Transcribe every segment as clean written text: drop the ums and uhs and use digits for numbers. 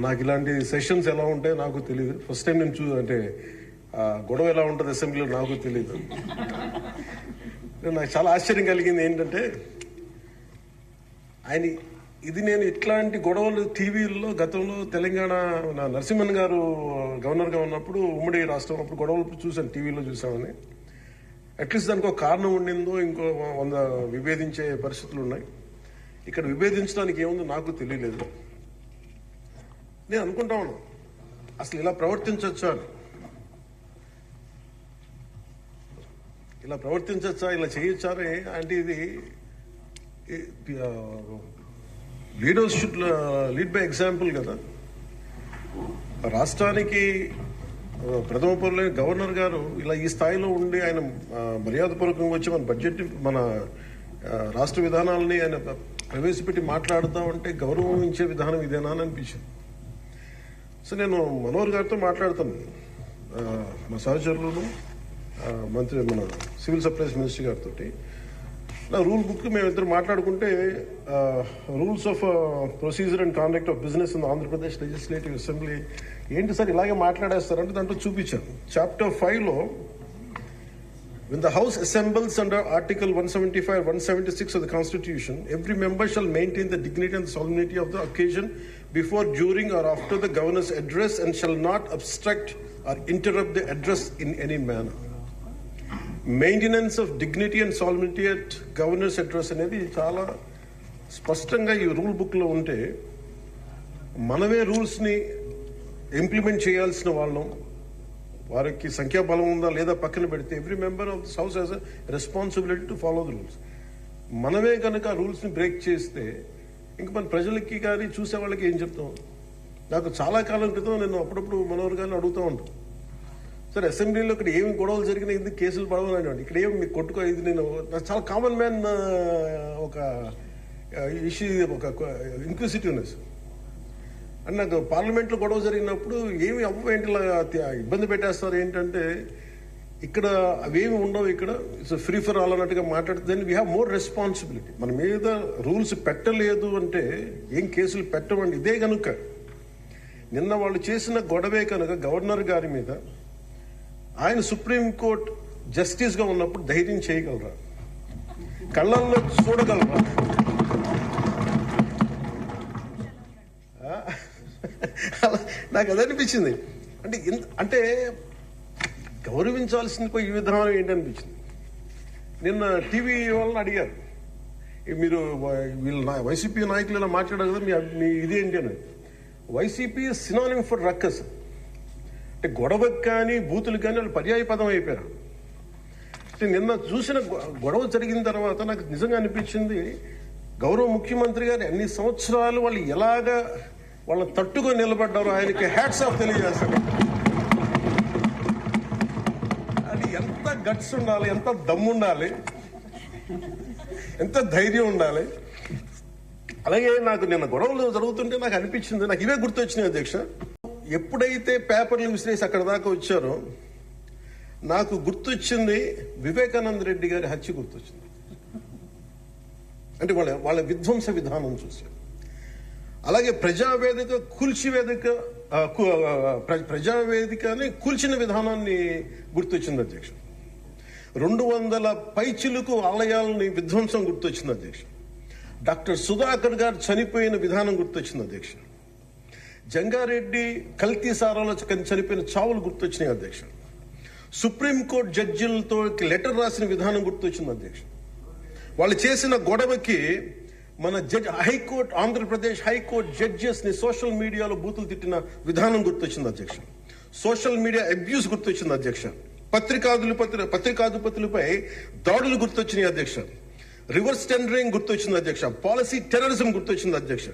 నాకు ఇలాంటి సెషన్స్ ఎలా ఉంటాయో నాకు తెలియదు. ఫస్ట్ టైం నేను అంటే గొడవ ఎలా ఉంటుంది అసెంబ్లీలో నాకు తెలియదు. నాకు చాలా ఆశ్చర్యం కలిగింది ఏంటంటే నేను ఇట్లాంటి గొడవలు టీవీల్లో గతంలో తెలంగాణ నరసింహన్ గారు గవర్నర్గా ఉన్నప్పుడు ఉమ్మడి రాష్ట్రం అప్పుడు గొడవలు చూశాను, టీవీలో చూసామని. అట్లీస్ట్ దానికి ఒక కారణం ఉండిందో ఇంకో 100 విభేదించే పరిస్థితులు ఉన్నాయి. ఇక్కడ విభేదించడానికి ఏముందో నాకు తెలియలేదు. నేను అనుకుంటా ఉన్నాను అసలు ఇలా ప్రవర్తించవచ్చా, ఇలా చేయొచ్చా అంటే ఇది leaders should lead by example కదా. రాష్ట్రానికి ప్రథమ పౌరులైన గవర్నర్ గారు ఇలా ఈ స్థాయిలో ఉండి ఆయన మర్యాదపూర్వకంగా వచ్చి మన బడ్జెట్ మన రాష్ట్ర విధానాలని ఆయన ప్రవేశపెట్టి మాట్లాడుతూ ఉంటే గౌరవించే విధానం ఇదేనా అని అనిపించింది. సో నేను మనోహర్ గారితో మాట్లాడుతాను, మా సహచరులను మంత్రి మన సివిల్ సప్లైస్ మినిస్టర్ గారితో నా రూల్ బుక్ మేమిద్దరు మాట్లాడుకుంటే rules of procedure and conduct of business in Andhra Pradesh legislative assembly ఏంటి సార్ ఇలాగే మాట్లాడేస్తారంటే దాంట్లో చూపించాను. Chapter 5లో when the House assembles under Article 175, 176 of the Constitution, every member shall maintain the dignity and solemnity of the occasion before, during or after the Governor's address and shall not obstruct or interrupt the address in any manner. Maintenance of dignity and సాల్మిటీ at governors address అనేది చాలా స్పష్టంగా ఈ rule బుక్లో ఉంటే మనమే రూల్స్ని implement చేయాల్సిన వాళ్ళం. వారికి సంఖ్యాబలం ఉందా లేదా పక్కన పెడితే every member of this house has a responsibility to follow the rules. మనమే కనుక ఆ రూల్స్ని బ్రేక్ చేస్తే ఇంక మన ప్రజలకి కానీ చూసే వాళ్ళకి ఏం చెప్తాం. నాకు చాలా కాలం క్రితం నేను అప్పుడప్పుడు మనోహర్ గారిని అడుగుతూ ఉంటాను, సార్ అసెంబ్లీలో ఇక్కడ ఏమి గొడవలు జరిగినా ఎందుకు కేసులు పడవని, ఇక్కడ ఏమి మీకు కొట్టుకో, ఇది నేను నాకు చాలా కామన్ మ్యాన్ ఒక ఇష్యూ, ఒక ఇంక్విజిటివ్నెస్. అండ్ నాకు పార్లమెంట్లో గొడవ జరిగినప్పుడు ఏమి ఏంటి ఇబ్బంది పెట్టేస్తారు ఏంటంటే ఇక్కడ అవేమి ఉండవు, ఇక్కడ ఇట్స్ ఫ్రీ ఫర్ ఆల్ అన్నట్టుగా మాట్లాడితే then we have more responsibility. మన మీద రూల్స్ పెట్టలేదు అంటే ఏం కేసులు పెట్టమండి. ఇదే కనుక నిన్న వాళ్ళు చేసిన గొడవే కనుక గవర్నర్ గారి మీద ఆయన సుప్రీంకోర్టు జస్టిస్ గా ఉన్నప్పుడు ధైర్యం చేయగలరా, కళ్ళల్లో చూడగలరా? నాకు అది అనిపించింది. అంటే గౌరవించాల్సింది పోయి ఈ విధానం ఏంటనిపించింది. నిన్న టీవీ వాళ్ళని అడిగారు, మీరు వీళ్ళు వైసీపీ నాయకులు ఇలా మాట్లాడారు కదా, మీ ఇదేంటి అని. YCP synonym for ruckus. అంటే గొడవకు కానీ బూతులు కానీ వాళ్ళు పర్యాయ పదం అయిపోయారు. అంటే నిన్న చూసిన గొడవ జరిగిన తర్వాత నాకు నిజంగా అనిపించింది, గౌరవ ముఖ్యమంత్రి గారు అన్ని సంవత్సరాలు వాళ్ళు ఎలాగా వాళ్ళని తట్టుకొని నిలబడ్డారో ఆయనకి హ్యాట్స్ ఆఫ్ తెలియజేస్తారు. అది ఎంత గట్స్ ఉండాలి, ఎంత దమ్ము ఉండాలి, ఎంత ధైర్యం ఉండాలి. అలాగే నాకు నిన్న గొడవలు జరుగుతుంటే నాకు అనిపించింది, నాకు ఇవే గుర్తొచ్చినాయి అధ్యక్ష. ఎప్పుడైతే పేపర్లు విసిరేసి అక్కడ దాకా వచ్చారో నాకు గుర్తొచ్చింది వివేకానంద రెడ్డి గారి హత్య గుర్తొచ్చింది. అంటే వాళ్ళ విధ్వంస విధానం చూశారు. అలాగే ప్రజావేదికని కూల్చిన విధానాన్ని గుర్తొచ్చింది అధ్యక్ష. 200 పైచిలుకు ఆలయాలని విధ్వంసం గుర్తొచ్చింది అధ్యక్ష. డాక్టర్ సుధాకర్ గారు చనిపోయిన విధానం గుర్తొచ్చింది అధ్యక్ష. జంగారెడ్డి కల్తీ సారాలో చనిపోయిన చావులు గుర్తొచ్చినాయి అధ్యక్ష. సుప్రీంకోర్టు జడ్జిలతో లెటర్ రాసిన విధానం గుర్తొచ్చింది అధ్యక్ష. వాళ్ళు చేసిన గొడవకి మన హైకోర్టు, ఆంధ్రప్రదేశ్ హైకోర్టు జడ్జెస్ ని సోషల్ మీడియాలో బూతులు తిట్టిన విధానం గుర్తొచ్చింది అధ్యక్ష. సోషల్ మీడియా అబ్యూస్ గుర్తొచ్చింది అధ్యక్ష. పత్రికాధిపతులపై దాడులు గుర్తొచ్చినాయి అధ్యక్ష. రివర్స్ టెండరింగ్ గుర్తొచ్చింది అధ్యక్ష. పాలసీ టెర్రరిజం గుర్తొచ్చింది అధ్యక్ష.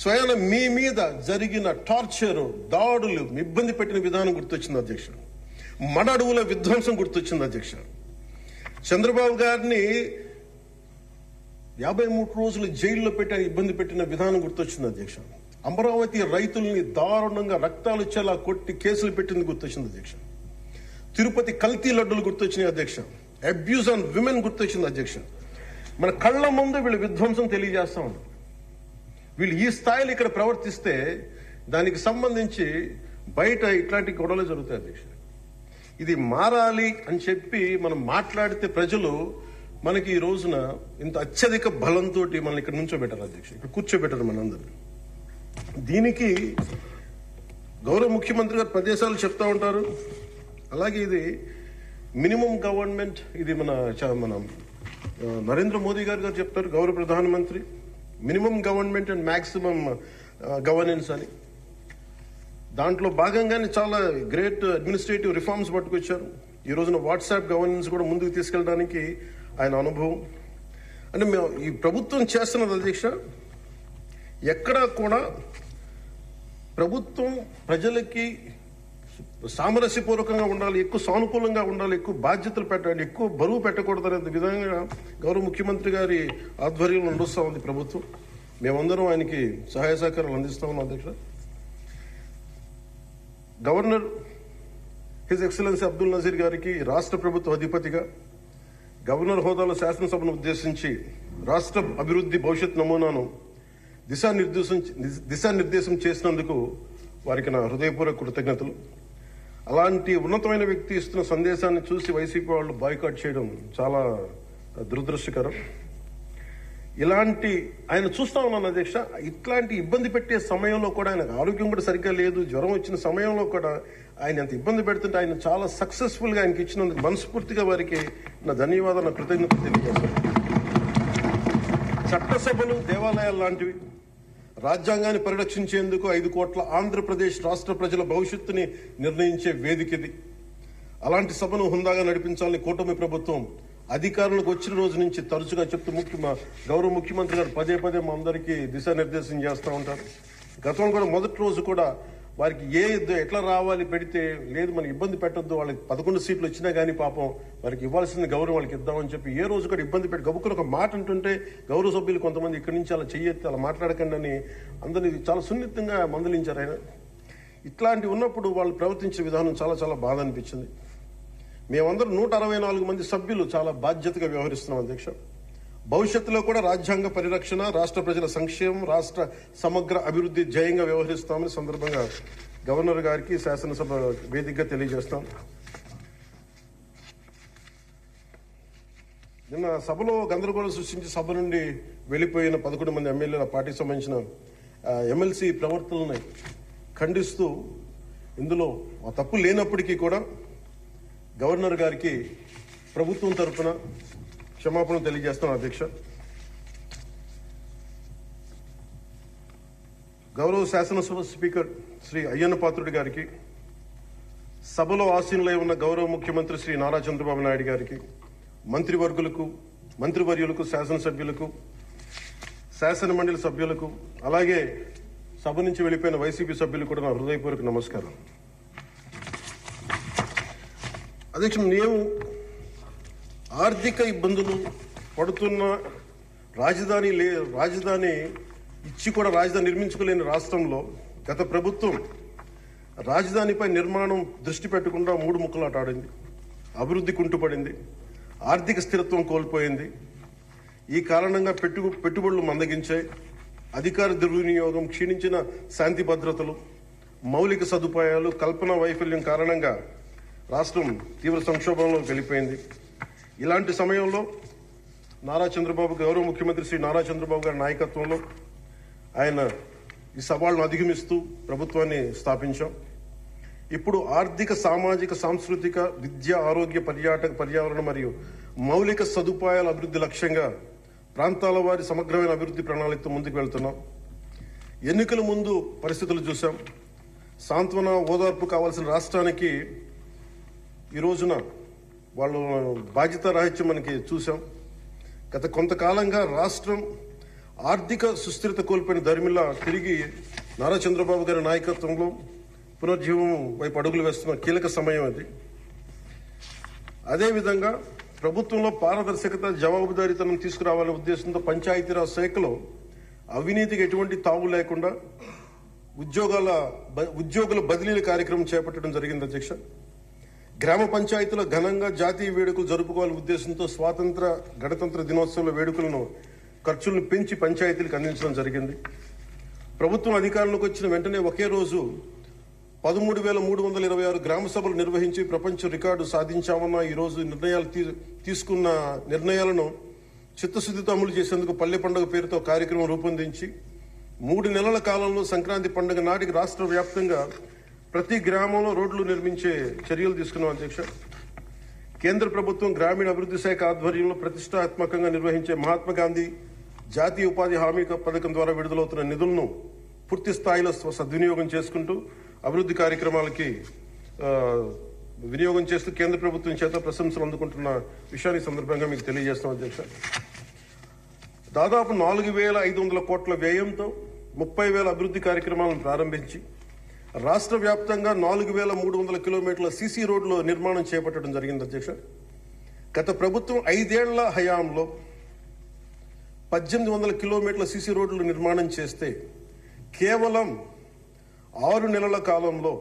స్వయాన మీ మీద జరిగిన టార్చర్, దాడులు, ఇబ్బంది పెట్టిన విధానం గుర్తొచ్చింది అధ్యక్ష. మడడువుల విధ్వంసం గుర్తొచ్చింది అధ్యక్ష. చంద్రబాబు గారిని 53 రోజులు జైల్లో పెట్టి ఇబ్బంది పెట్టిన విధానం గుర్తొచ్చింది అధ్యక్ష. అమరావతి రైతుల్ని దారుణంగా రక్తాలు వచ్చేలా కొట్టి కేసులు పెట్టింది గుర్తొచ్చింది అధ్యక్ష. తిరుపతి కల్తీ లడ్డులు గుర్తొచ్చినాయి అధ్యక్ష. అబ్యూస్ ఆన్ విమెన్ గుర్తొచ్చింది అధ్యక్ష. మన కళ్ళ ముందు వీళ్ళు విధ్వంసం తెలియజేస్తా ఉన్నారు. వీళ్ళు ఈ స్థాయిలో ఇక్కడ ప్రవర్తిస్తే దానికి సంబంధించి బయట ఇట్లాంటి గొడవలు జరుగుతాయి అధ్యక్ష. ఇది మారాలి అని చెప్పి మనం మాట్లాడితే ప్రజలు మనకి ఈ రోజున ఇంత అత్యధిక బలంతో మనల్ని ఇక్కడ నుంచోబెట్టారు అధ్యక్ష, ఇక్కడ కూర్చోబెట్టారు మనందరినీ. దీనికి గౌరవ ముఖ్యమంత్రి గారు ప్రదేశాలు చెప్తా ఉంటారు. అలాగే ఇది మినిమం గవర్నమెంట్, ఇది మన నరేంద్ర మోదీ గారు చెప్తారు, గౌరవ ప్రధానమంత్రి, minimum government and maximum governance అని. దాంట్లో భాగంగానే చాలా గ్రేట్ అడ్మినిస్ట్రేటివ్ రిఫార్మ్స్ పట్టుకొచ్చారు. ఈ రోజున వాట్సాప్ గవర్నెన్స్ కూడా ముందుకు తీసుకెళ్ళడానికి ఆయన అనుభవం. అంటే మేము ఈ ప్రభుత్వం చేస్తున్నది అధ్యక్ష, ఎక్కడా కూడా ప్రభుత్వం ప్రజలకి సామరస్యపూర్వకంగా ఉండాలి, ఎక్కువ సానుకూలంగా ఉండాలి, ఎక్కువ బాధ్యతలు పెట్టాలి, ఎక్కువ బరువు పెట్టకూడదు అనే విధంగా గౌరవ ముఖ్యమంత్రి గారి ఆధ్వర్యంలో నడుస్తూ ఉంది ప్రభుత్వం. మేమందరం ఆయనకి సహాయ సహకారాలు అందిస్తా ఉన్నాం అధ్యక్ష. Governor his excellency Abdul Nazeer గారికి రాష్ట్ర ప్రభుత్వ అధిపతిగా గవర్నర్ హోదాలో శాసనసభను ఉద్దేశించి రాష్ట్ర అభివృద్ధి భవిష్యత్ నమూనాను దిశానిర్దేశం చేసినందుకు వారికి నా హృదయపూర్వక కృతజ్ఞతలు. అలాంటి ఉన్నతమైన వ్యక్తి ఇస్తున్న సందేశాన్ని చూసి వైసీపీ వాళ్ళు బాయ్కాట్ చేయడం చాలా దురదృష్టకరం. ఇలాంటి ఆయన చూస్తా ఉన్నాను అధ్యక్ష, ఇట్లాంటి ఇబ్బంది పెట్టే సమయంలో కూడా ఆయనకు ఆరోగ్యం కూడా సరిగ్గా లేదు, జ్వరం వచ్చిన సమయంలో కూడా ఆయన ఎంత ఇబ్బంది పెడుతుంటే ఆయన చాలా సక్సెస్ఫుల్ గా ఆయనకి ఇచ్చినందుకు మనస్ఫూర్తిగా వారికి నా ధన్యవాదాలు, నా కృతజ్ఞతలు తెలియజేస్తాను. చట్టసభలు దేవాలయాలు లాంటివి రాజ్యాంగాన్ని పరిరక్షించేందుకు 5 కోట్ల ఆంధ్రప్రదేశ్ రాష్ట్ర ప్రజల భవిష్యత్తుని నిర్ణయించే వేదిక ఇది. అలాంటి సభను హుందాగా నడిపించాలని కూటమి ప్రభుత్వం అధికారులకు వచ్చిన రోజు నుంచి తరచుగా చెప్తూ గౌరవ ముఖ్యమంత్రి గారు పదే మా అందరికీ దిశానిర్దేశం చేస్తూ ఉంటారు. గతంలో కూడా మొదటి రోజు కూడా వారికి ఎట్లా రావాలి పెడితే లేదు మనం ఇబ్బంది పెట్టొద్దు, వాళ్ళకి 11 సీట్లు వచ్చినా కానీ పాపం వారికి ఇవ్వాల్సిన గౌరవం వాళ్ళకి ఇద్దామని చెప్పి ఏ రోజు కూడా ఇబ్బంది పెట్టి గబుక్కుని ఒక మాట అంటుంటే గౌరవ సభ్యులు కొంతమంది ఇక్కడి నుంచి అలా చెయ్యొద్దు, అలా మాట్లాడకండి అని అందరినీ చాలా సున్నితంగా మందలించారు ఆయన. ఇట్లాంటి ఉన్నప్పుడు వాళ్ళు ప్రవర్తించే విధానం చాలా బాధ అనిపించింది. మేమందరం 164 మంది సభ్యులు చాలా బాధ్యతగా వ్యవహరిస్తున్నాం అధ్యక్ష. భవిష్యత్తులో కూడా రాజ్యాంగ పరిరక్షణ, రాష్ట్ర ప్రజల సంక్షేమం, రాష్ట్ర సమగ్ర అభివృద్ధి ధ్యేయంగా వ్యవహరిస్తామని సందర్భంగా గవర్నర్ గారికి శాసనసభ వేదికగా తెలియజేస్తాం. నిన్న సభలో గందరగోళం సృష్టించి సభ నుండి వెళ్లిపోయిన 11 మంది ఎమ్మెల్యేల పార్టీకి సంబంధించిన ఎమ్మెల్సీ ప్రవర్తనని ఖండిస్తూ ఇందులో ఆ తప్పు లేనప్పటికీ కూడా గవర్నర్ గారికి ప్రభుత్వం తరఫున క్షమాపణ తెలియజేస్తాను అధ్యక్ష. గౌరవ శాసనసభ స్పీకర్ శ్రీ అయ్యన్న పాత్రుడి గారికి, సభలో ఆసీనులై ఉన్న గౌరవ ముఖ్యమంత్రి శ్రీ నారా చంద్రబాబు నాయుడు గారికి, మంత్రివర్యులకు, శాసనసభ్యులకు, శాసన మండలి సభ్యులకు, అలాగే సభ నుంచి వెళ్లిపోయిన వైసీపీ సభ్యులకు కూడా నా హృదయపూర్వక నమస్కారం. అధ్యక్ష, మేము ఆర్థిక ఇబ్బందులు పడుతున్న రాజధాని ఇచ్చి కూడా రాజధాని నిర్మించుకోలేని రాష్ట్రంలో గత ప్రభుత్వం రాజధానిపై నిర్మాణం దృష్టి పెట్టకుండా 3 ముక్కలాట ఆడింది. అభివృద్ధి కుంటుపడింది, ఆర్థిక స్థిరత్వం కోల్పోయింది. ఈ కారణంగా పెట్టుబడులు మందగించాయి, అధికార దుర్వినియోగం, క్షీణించిన శాంతి భద్రతలు, మౌలిక సదుపాయాలు, కల్పన వైఫల్యం కారణంగా రాష్ట్రం తీవ్ర సంక్షోభంలో వెళ్ళిపోయింది. ఇలాంటి సమయంలో గౌరవ ముఖ్యమంత్రి శ్రీ నారా చంద్రబాబు గారి నాయకత్వంలో ఆయన ఈ సవాళ్లను అధిగమిస్తూ ప్రభుత్వాన్ని స్థాపించాం. ఇప్పుడు ఆర్థిక, సామాజిక, సాంస్కృతిక, విద్య, ఆరోగ్య, పర్యావరణ మరియు మౌలిక సదుపాయాల అభివృద్ధి లక్ష్యంగా ప్రాంతాల వారి సమగ్రమైన అభివృద్ధి ప్రణాళికతో ముందుకు వెళ్తున్నాం. ఎన్నికల ముందు పరిస్థితులు చూసాం. సాంత్వన, ఓదార్పు కావాల్సిన రాష్ట్రానికి ఈ రోజున వాళ్ళు బాధ్యత రాహిత్యం మనకి చూసాం. గత కొంతకాలంగా రాష్ట్రం ఆర్థిక సుస్థిరత కోల్పోయిన ధర్మిలా తిరిగి నారా చంద్రబాబు గారి నాయకత్వంలో పునర్జీవం వైపు అడుగులు వేస్తున్న కీలక సమయం అది. అదేవిధంగా ప్రభుత్వంలో పారదర్శకత, జవాబుదారీతనం తీసుకురావాలనే ఉద్దేశంతో పంచాయతీరాజ్ శాఖలో అవినీతికి ఎటువంటి తావు లేకుండా ఉద్యోగుల బదిలీల కార్యక్రమం చేపట్టడం జరిగింది అధ్యక్ష. గ్రామ పంచాయతీలో ఘనంగా జాతీయ వేడుకలు జరుపుకోవాలనే ఉద్దేశంతో గణతంత్ర దినోత్సవాల వేడుకలను ఖర్చులను పెంచి పంచాయతీలకు అందించడం జరిగింది. ప్రభుత్వం అధికారంలోకి వచ్చిన వెంటనే ఒకే రోజు 13,326 గ్రామ సభలు నిర్వహించి ప్రపంచ రికార్డు సాధించామన్న ఈ రోజు తీసుకున్న నిర్ణయాలను చిత్తశుద్ధితో అమలు చేసేందుకు పల్లె పండుగ పేరుతో కార్యక్రమం రూపొందించి 3 నెలల కాలంలో సంక్రాంతి పండుగ నాటికి రాష్ట్ర వ్యాప్తంగా ప్రతి గ్రామంలో రోడ్లు నిర్మించే చర్యలు తీసుకున్నాం అధ్యక్ష. కేంద్ర ప్రభుత్వం గ్రామీణ అభివృద్ధి శాఖ ఆధ్వర్యంలో ప్రతిష్టాత్మకంగా నిర్వహించే మహాత్మా గాంధీ జాతీయ ఉపాధి హామీ పథకం ద్వారా విడుదలవుతున్న నిధులను పూర్తి స్థాయిలో సద్వినియోగం చేసుకుంటూ అభివృద్ధి కార్యక్రమాలకి వినియోగం చేస్తూ కేంద్ర ప్రభుత్వం చేత ప్రశంసలు అందుకుంటున్న విషయాన్ని సందర్భంగా మీకు తెలియజేస్తాం అధ్యక్ష. దాదాపు 4,500 కోట్ల వ్యయంతో 30,000 అభివృద్ధి కార్యక్రమాలను ప్రారంభించి రాష్ట్ర వ్యాప్తంగా 4,300 కిలోమీటర్ల సీసీ రోడ్ల నిర్మాణం చేపట్టడం జరిగింది అధ్యక్ష. గత ప్రభుత్వం 5 ఏళ్ల హయాంలో 1,800 కిలోమీటర్ల సీసీ రోడ్లు నిర్మాణం చేస్తే కేవలం 6 నెలల కాలంలో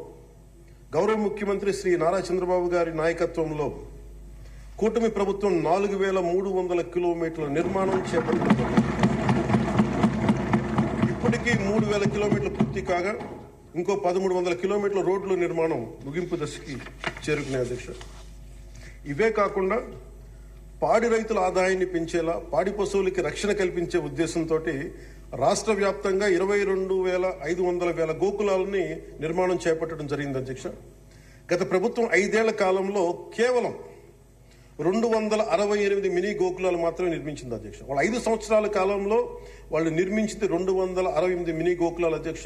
గౌరవ ముఖ్యమంత్రి శ్రీ నారా చంద్రబాబు గారి నాయకత్వంలో కూటమి ప్రభుత్వం 4,300 కిలోమీటర్ల నిర్మాణం చేపట్టింది. ఇప్పటికీ 3,000 కిలోమీటర్లు పూర్తి కాగా ఇంకో 1,300 కిలోమీటర్ల రోడ్ల నిర్మాణం ముగింపు దశకి చేరుకునే అధ్యక్ష. ఇవే కాకుండా పాడి రైతుల ఆదాయాన్ని పెంచేలా పాడి పశువులకి రక్షణ కల్పించే ఉద్దేశంతో రాష్ట్ర వ్యాప్తంగా 22,500 గోకులాలని నిర్మాణం చేపట్టడం జరిగింది అధ్యక్ష. గత ప్రభుత్వం 5 ఏళ్ల కాలంలో కేవలం 268 మినీ గోకులాలు మాత్రమే నిర్మించింది అధ్యక్ష. వాళ్ళు 5 సంవత్సరాల కాలంలో వాళ్ళు నిర్మించింది 268 మినీ గోకులాలు అధ్యక్ష.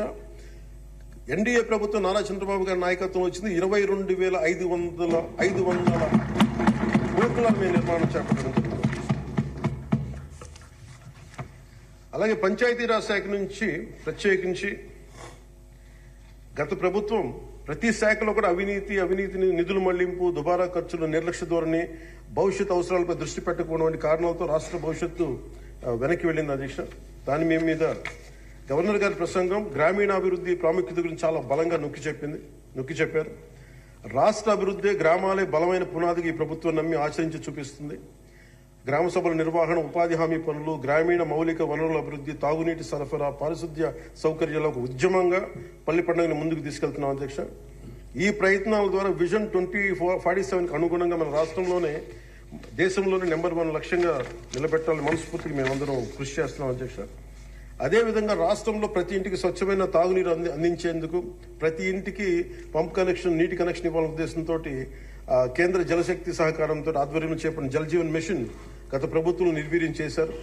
ఎన్డీఏ ప్రభుత్వం నారా చంద్రబాబు గారి నాయకత్వం వచ్చింది 22,500 గోకులాలు మేము నిర్మాణం చేపట్టడం జరిగింది. అలాగే పంచాయతీరాజ్ శాఖ నుంచి ప్రత్యేకించి గత ప్రభుత్వం ప్రతి శాఖలో కూడా అవినీతిని నిధుల మళ్లింపు దుబారా ఖర్చులు నిర్లక్ష్య ధోరణి భవిష్యత్ అవసరాలపై దృష్టి పెట్టకపోవడం వంటి కారణాలతో రాష్ట్ర భవిష్యత్తు వెనక్కి వెళ్లింది అధ్యక్ష. దాని మీద గవర్నర్ గారి ప్రసంగం గ్రామీణాభివృద్ధి ప్రాముఖ్యత గురించి చాలా బలంగా నొక్కి చెప్పారు. రాష్ట్ర అభివృద్ధి గ్రామాలే బలమైన పునాదికి ఈ ప్రభుత్వం నమ్మి ఆచరించి చూపిస్తుంది. గ్రామ సభల నిర్వహణ ఉపాధి హామీ పనులు గ్రామీణ మౌలిక వనరుల అభివృద్ధి తాగునీటి సరఫరా పారిశుద్ధ్య సౌకర్యాల ఒక ఉద్యమంగా పల్లి పండుగను ముందుకు తీసుకెళ్తున్నాం అధ్యక్ష. ఈ ప్రయత్నాల ద్వారా విజన్ 2047 అనుగుణంగా మన రాష్ట్రంలోనే దేశంలోనే నెంబర్ 1 లక్ష్యంగా నిలబెట్టాలని మనస్ఫూర్తిగా మేమందరం కృషి చేస్తున్నాం అధ్యక్ష. అదేవిధంగా రాష్ట్రంలో ప్రతి ఇంటికి స్వచ్ఛమైన తాగునీరు అందించేందుకు ప్రతి ఇంటికి పంప్ కనెక్షన్ నీటి కనెక్షన్ ఇవ్వాలనే ఉద్దేశంతో కేంద్ర జలశక్తి సహకారంతో ఆధ్వర్యంలో చేపట్టిన జల్ జీవన్ మిషన్ గత ప్రభుత్వం నిర్వీర్యం చేశారు.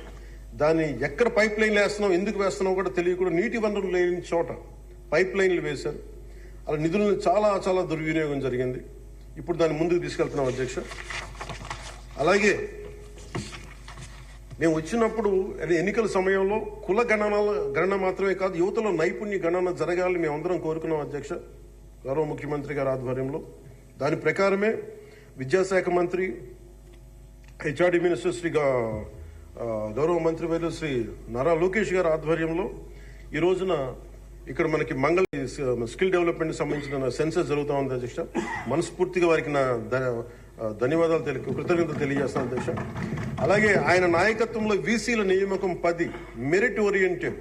దాన్ని ఎక్కడ పైప్ లైన్లు వేస్తున్నాం ఎందుకు వేస్తున్నాం కూడా తెలియకుండా నీటి వనరులు లేని చోట పైప్ లైన్లు వేశారు. అలా నిధులను చాలా దుర్వినియోగం జరిగింది. ఇప్పుడు దాన్ని ముందుకు తీసుకెళ్తున్నాం అధ్యక్ష. అలాగే మేము వచ్చినప్పుడు ఎన్నికల సమయంలో కుల గణన మాత్రమే కాదు యువతలో నైపుణ్య గణన జరగాలని మేమందరం కోరుకున్నాం అధ్యక్ష గౌరవ ముఖ్యమంత్రి గారి ఆధ్వర్యంలో. దాని ప్రకారమే విద్యాశాఖ మంత్రి హెచ్ఆర్డి మినిస్టర్ శ్రీ గౌరవ మంత్రివర్యులు శ్రీ నారా లోకేష్ గారి ఆధ్వర్యంలో ఈ రోజున ఇక్కడ మనకి మంగళ స్కిల్ డెవలప్మెంట్ సంబంధించిన సెన్సస్ జరుగుతూ ఉంది అధ్యక్ష. మనస్ఫూర్తిగా వారికి నా ధన్యవాదాలు కృతజ్ఞతలు తెలియజేస్తాను అధ్యక్ష. అలాగే ఆయన నాయకత్వంలో వీసీల నియామకం 10 మెరిట్ ఓరియంటెడ్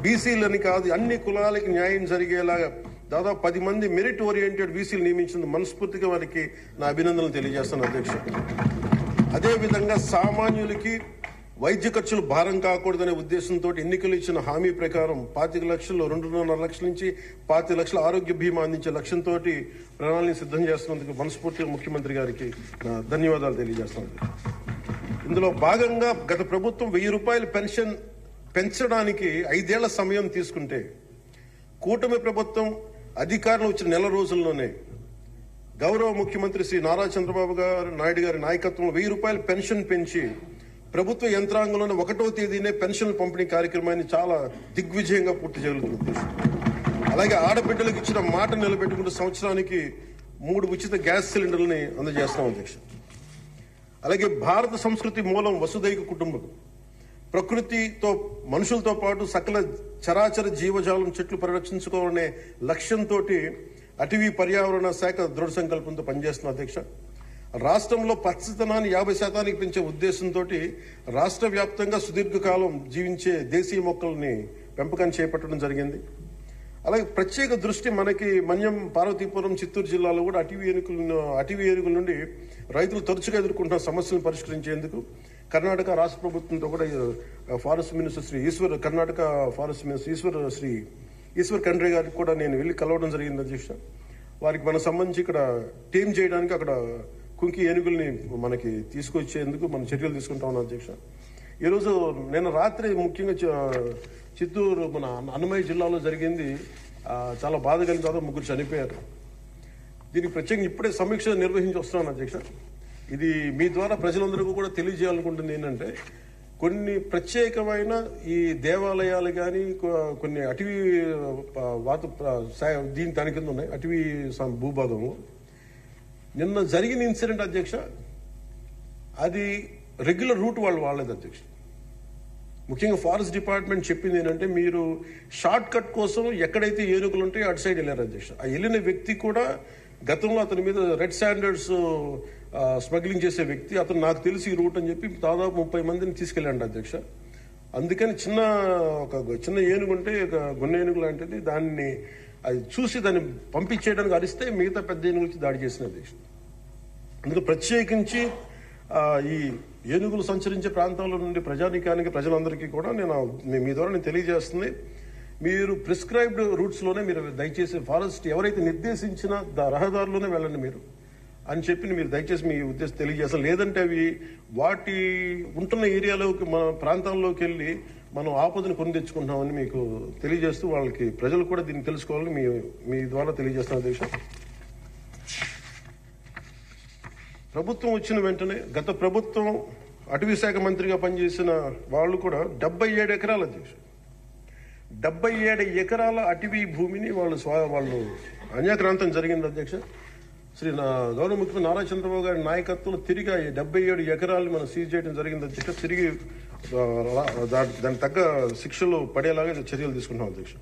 బీసీలని కాదు అన్ని కులాలకి న్యాయం జరిగేలాగా దాదాపు 10 మంది మెరిట్ ఓరియంటెడ్ వీసీలు నియమించింది మనస్ఫూర్తిగా వారికి నా అభినందనలు తెలియజేస్తాను అధ్యక్ష. అదేవిధంగా సామాన్యులకి వైద్య ఖర్చులు భారం కాకూడదనే ఉద్దేశంతో ఎన్నికలు ఇచ్చిన హామీ ప్రకారం 25 లక్షలు 2.5 లక్షల నుంచి 25 లక్షల ఆరోగ్య బీమా అందించే లక్ష్యంతో ప్రణాళిక సిద్ధం చేస్తున్నందుకు మనస్ఫూర్తిగా ముఖ్యమంత్రి గారికి నా ధన్యవాదాలు తెలియజేస్తున్నాను. ఇందులో భాగంగా గత ప్రభుత్వం 1,000 రూపాయల పెన్షన్ పెంచడానికి 5 ఏళ్ల సమయం తీసుకుంటే కూటమి ప్రభుత్వం అధికారంలో వచ్చిన నెల రోజుల్లోనే గౌరవ ముఖ్యమంత్రి శ్రీ నారా చంద్రబాబు నాయుడు గారి నాయకత్వంలో 1,000 రూపాయల పెన్షన్ పెంచి ప్రభుత్వ యంత్రాంగంలోనే 1వ తేదీనే పెన్షన్ల పంపిణీ కార్యక్రమాన్ని చాలా దిగ్విజయంగా పూర్తి చేయగలుగుతుంది. అలాగే ఆడబిడ్డలకు ఇచ్చిన మాట నిలబెట్టుకుంటూ సంవత్సరానికి 3 ఉచిత గ్యాస్ సిలిండర్లని అందజేస్తాం అధ్యక్ష. అలాగే భారత సంస్కృతి మూలం వసుదైక కుటుంబం ప్రకృతితో మనుషులతో పాటు సకల చరాచర జీవజాలం చెట్లు పరిరక్షించుకోవాలనే లక్ష్యంతో అటవీ పర్యావరణ శాఖ దృఢ సంకల్పంతో పనిచేస్తున్న అధ్యక్ష. రాష్ట్రంలో పచ్చదనాన్ని 50% పెంచే ఉద్దేశంతో రాష్ట్ర వ్యాప్తంగా సుదీర్ఘకాలం జీవించే దేశీయ మొక్కల్ని పెంపకాన్ని చేపట్టడం జరిగింది. అలాగే ప్రత్యేక దృష్టి మనకి మన్యం, పార్వతీపురం, చిత్తూరు జిల్లాలో కూడా అటవీ ఏనుగుల నుండి రైతులు తరచుగా ఎదుర్కొంటున్న సమస్యలను పరిష్కరించేందుకు కర్ణాటక రాష్ట్ర ప్రభుత్వంతో కూడా forest minister Karnataka forest minister Eshwar Khandre గారికి కూడా నేను వెళ్ళి కలవడం జరిగింది అధ్యక్ష. వారికి మనకు సంబంధించి ఇక్కడ టీం చేయడానికి అక్కడ కుంకి ఏనుగుల్ని మనకి తీసుకొచ్చేందుకు మనం చర్యలు తీసుకుంటా ఉన్నాం అధ్యక్ష. ఈరోజు నిన్న రాత్రి ముఖ్యంగా చిత్తూరు మన అన్నమయ్య జిల్లాలో జరిగింది చాలా బాధ కలిగిన తర్వాత 3 చనిపోయారు. దీనికి ప్రత్యేకంగా ఇప్పుడే సమీక్ష నిర్వహించి వస్తున్నాను అధ్యక్ష. ఇది మీ ద్వారా ప్రజలందరికీ కూడా తెలియజేయాలనుకుంటుంది ఏంటంటే, కొన్ని ప్రత్యేకమైన ఈ దేవాలయాలు కానీ కొన్ని అటవీ దీని దాని కింద ఉన్నాయి అటవీ భూభాగము. నిన్న జరిగిన ఇన్సిడెంట్ అధ్యక్ష, అది రెగ్యులర్ రూట్ వాళ్ళు వాడలేదు అధ్యక్ష. ముఖ్యంగా ఫారెస్ట్ డిపార్ట్మెంట్ చెప్పింది ఏంటంటే, మీరు షార్ట్ కట్ కోసం ఎక్కడైతే ఏనుగులు ఉంటాయో అటు సైడ్ వెళ్ళారు అధ్యక్ష. ఆ వెళ్ళిన వ్యక్తి కూడా గతంలో అతని మీద రెడ్ స్టాండర్డ్స్ స్మగ్లింగ్ చేసే వ్యక్తి, అతను నాకు తెలిసి ఈ రూట్ అని చెప్పి దాదాపు 30 మందిని తీసుకెళ్ళండి అధ్యక్ష. అందుకని చిన్న ఏనుగు ఉంటే గున్న ఏనుగు లాంటిది, దాన్ని అది చూసి దాన్ని పంపించేయడానికి అరిస్తే మిగతా పెద్ద ఏనుగులకి దాడి చేసిన అధ్యక్ష. అందుకు ప్రత్యేకించి ఈ ఏనుగులు సంచరించే ప్రాంతాల నుండి ప్రజలందరికీ కూడా మీ ద్వారా నేను తెలియజేస్తుంది, మీరు ప్రిస్క్రైబ్డ్ రూట్స్ లోనే మీరు దయచేసి ఫారెస్ట్ ఎవరైతే నిర్దేశించిన రహదారులోనే వెళ్ళండి మీరు అని చెప్పి మీరు దయచేసి మీ ఉద్దేశం తెలియజేస్తాం. లేదంటే అవి వాటి ఉంటున్న ఏరియాలోకి మన ప్రాంతాల్లోకి వెళ్ళి మనం ఆపదను కొని తెచ్చుకుంటామని మీకు తెలియజేస్తూ వాళ్ళకి ప్రజలు కూడా దీన్ని తెలుసుకోవాలని మీ ద్వారా తెలియజేస్తాం అధ్యక్ష. ప్రభుత్వం వచ్చిన వెంటనే గత ప్రభుత్వం అటవీ శాఖ మంత్రిగా పనిచేసిన వాళ్ళు కూడా 77 ఎకరాల అధ్యక్ష 77 ఎకరాల అటవీ భూమిని వాళ్ళు అన్యాక్రాంతం జరిగింది అధ్యక్ష. గౌరవ ముఖ్యమంత్రి నారా చంద్రబాబు గారి నాయకత్వంలో తిరిగి 77 ఎకరాలు మనం సీజ్ చేయడం జరిగింది అధ్యక్ష. తిరిగి దానికి తగ్గ శిక్షలు పడేలాగా చర్యలు తీసుకుంటాం అధ్యక్ష.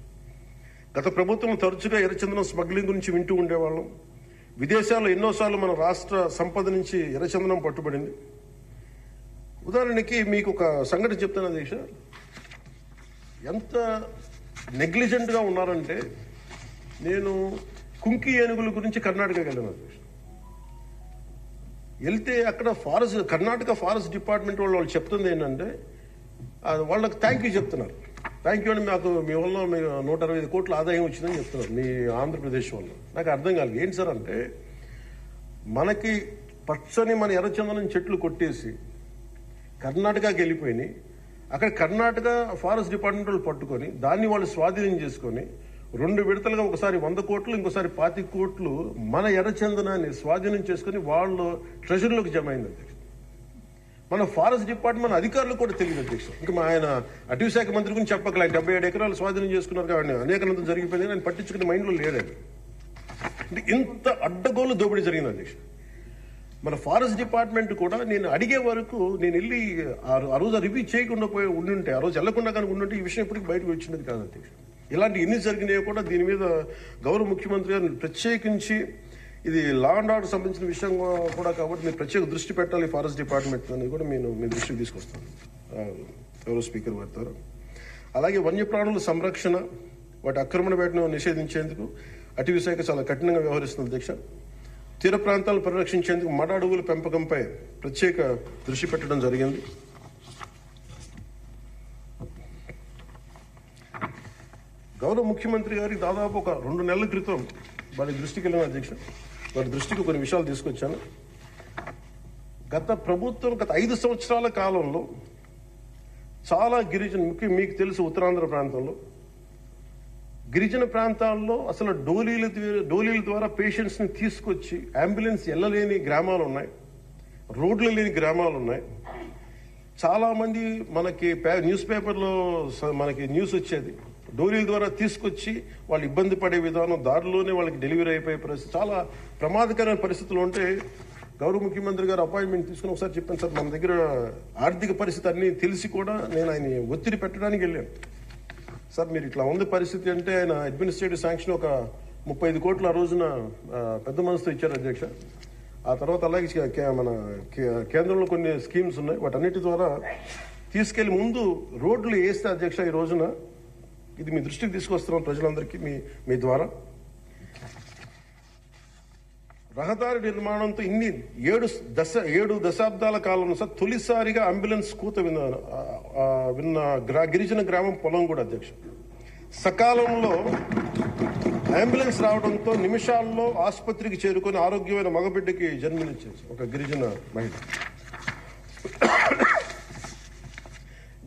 గత ప్రభుత్వం తరచుగా ఎర్రచందనం స్మగ్లింగ్ గురించి వింటూ ఉండేవాళ్ళం. విదేశాల్లో ఎన్నోసార్లు మన రాష్ట్ర సంపద నుంచి ఎర్రచందనం పట్టుబడింది. ఉదాహరణకి మీకు ఒక సంఘటన చెప్తాను అధ్యక్ష. ఎంత నెగ్లిజెంట్ గా ఉన్నారంటే, నేను కుంకి ఏనుగుల గురించి కర్ణాటకకి వెళ్ళాను అధ్యక్ష. వెళ్తే అక్కడ కర్ణాటక ఫారెస్ట్ డిపార్ట్మెంట్ వాళ్ళు చెప్తుంది ఏంటంటే, వాళ్ళకి థ్యాంక్ యూ చెప్తున్నారు. థ్యాంక్ యూ అని మీ వల్ల 165 కోట్ల ఆదాయం వచ్చిందని చెప్తున్నారు మీ ఆంధ్రప్రదేశ్ వల్ల. నాకు అర్థం కాలేదు ఏంటి సార్ అంటే, మనకి పచ్చని మన ఎర్రచందనం చెట్లు కొట్టేసి కర్ణాటకకి వెళ్ళిపోయినాయి. అక్కడ కర్ణాటక ఫారెస్ట్ డిపార్ట్మెంట్ వాళ్ళు పట్టుకొని దాన్ని వాళ్ళు స్వాధీనం చేసుకొని 2 విడతలుగా ఒకసారి 100 కోట్లు ఇంకోసారి 25 కోట్లు మన ఎర్రచందనాన్ని స్వాధీనం చేసుకుని వాళ్ళు ట్రెజరీలోకి జమ అయింది అధ్యక్ష. మన ఫారెస్ట్ డిపార్ట్మెంట్ అధికారులు కూడా తెలియదు అధ్యక్ష. ఇంకా ఆయన అటవీ శాఖ మంత్రి గురించి చెప్పకలే, 77 ఎకరాలు స్వాధీనం చేసుకున్నారు కాబట్టి అనేకనంతం జరిగిపోయింది, ఆయన పట్టించుకునే మైండ్లో లేడండి. అంటే ఇంత అడ్డగోలు దోపిడీ జరిగింది అధ్యక్ష. మన ఫారెస్ట్ డిపార్ట్మెంట్ కూడా నేను అడిగే వరకు నేను వెళ్ళి ఆ రోజు రివ్యూ చేయకుండా ఉండుంటే, ఆ రోజు వెళ్లకుండా కానీ ఉండుంటే ఈ విషయం ఎప్పటికీ బయటకు వచ్చినది కాదు అధ్యక్ష. ఇలాంటి ఎన్ని జరిగినాయో కూడా దీని మీద గౌరవ ముఖ్యమంత్రి గారు ప్రత్యేకించి, ఇది లా అండ్ ఆర్డర్ సంబంధించిన విషయం కూడా కాబట్టి మీరు ప్రత్యేక దృష్టి పెట్టాలి ఫారెస్ట్ డిపార్ట్మెంట్ అనేది కూడా నేను మీ దృష్టికి తీసుకొస్తాను గౌరవ స్పీకర్ వారితో. అలాగే వన్యప్రాణుల సంరక్షణ, వాటి ఆక్రమణ వేటను నిషేధించేందుకు అటవీ శాఖ చాలా కఠినంగా వ్యవహరిస్తుంది అధ్యక్ష. తీర ప్రాంతాలను పరిరక్షించేందుకు మడ అడవుల పెంపకంపై ప్రత్యేక దృష్టి పెట్టడం జరిగింది. గౌరవ ముఖ్యమంత్రి గారికి దాదాపు ఒక 2 నెలల క్రితం వారి దృష్టికి వెళ్ళిన అధ్యక్ష. వారి దృష్టికి కొన్ని విషయాలు తీసుకొచ్చాను. గత 5 సంవత్సరాల కాలంలో చాలా ముఖ్యంగా మీకు తెలుసు ఉత్తరాంధ్ర ప్రాంతంలో గిరిజన ప్రాంతాల్లో అసలు డోలీల ద్వారా పేషెంట్స్ ని తీసుకొచ్చి అంబులెన్స్ వెళ్ళలేని గ్రామాలు ఉన్నాయి, రోడ్లు లేని గ్రామాలు ఉన్నాయి. చాలా మంది మనకి న్యూస్ పేపర్లో మనకి న్యూస్ వచ్చేది, డోలీల ద్వారా తీసుకొచ్చి వాళ్ళు ఇబ్బంది పడే విధానం, దారిలోనే వాళ్ళకి డెలివరీ అయిపోయే పరిస్థితి, చాలా ప్రమాదకరమైన పరిస్థితులు ఉంటే గౌరవ ముఖ్యమంత్రి గారు అపాయింట్మెంట్ తీసుకుని ఒకసారి చెప్పాను, సార్ మన దగ్గర ఆర్థిక పరిస్థితి అన్ని తెలిసి కూడా నేను ఆయన ఒత్తిడి పెట్టడానికి వెళ్ళాను. సార్ మీరు ఇట్లా ఉంది పరిస్థితి అంటే ఆయన అడ్మినిస్ట్రేటివ్ శాంక్షన్ ఒక 35 కోట్లు ఆ రోజున పెద్ద మనసుతో ఇచ్చారు అధ్యక్ష. ఆ తర్వాత అలాగే మన కేంద్రంలో కొన్ని స్కీమ్స్ ఉన్నాయి, వాటన్నిటి ద్వారా తీసుకెళ్లి ముందు రోడ్లు వేస్తే అధ్యక్ష ఈ రోజున ఇది మీ దృష్టికి తీసుకొస్తున్నాం ప్రజలందరికీ మీ ద్వారా. రహదారి నిర్మాణంతో ఏడు దశాబ్దాల కాలంలో సార్ తొలిసారిగా అంబులెన్స్ కూత విన్న గిరిజన గ్రామం పొలంగూడ అధ్యక్ష. సకాలంలో అంబులెన్స్ రావడంతో నిమిషాల్లో ఆసుపత్రికి చేరుకొని ఆరోగ్యమైన మగబిడ్డకి జన్మనిచ్చేసి ఒక గిరిజన మహిళ.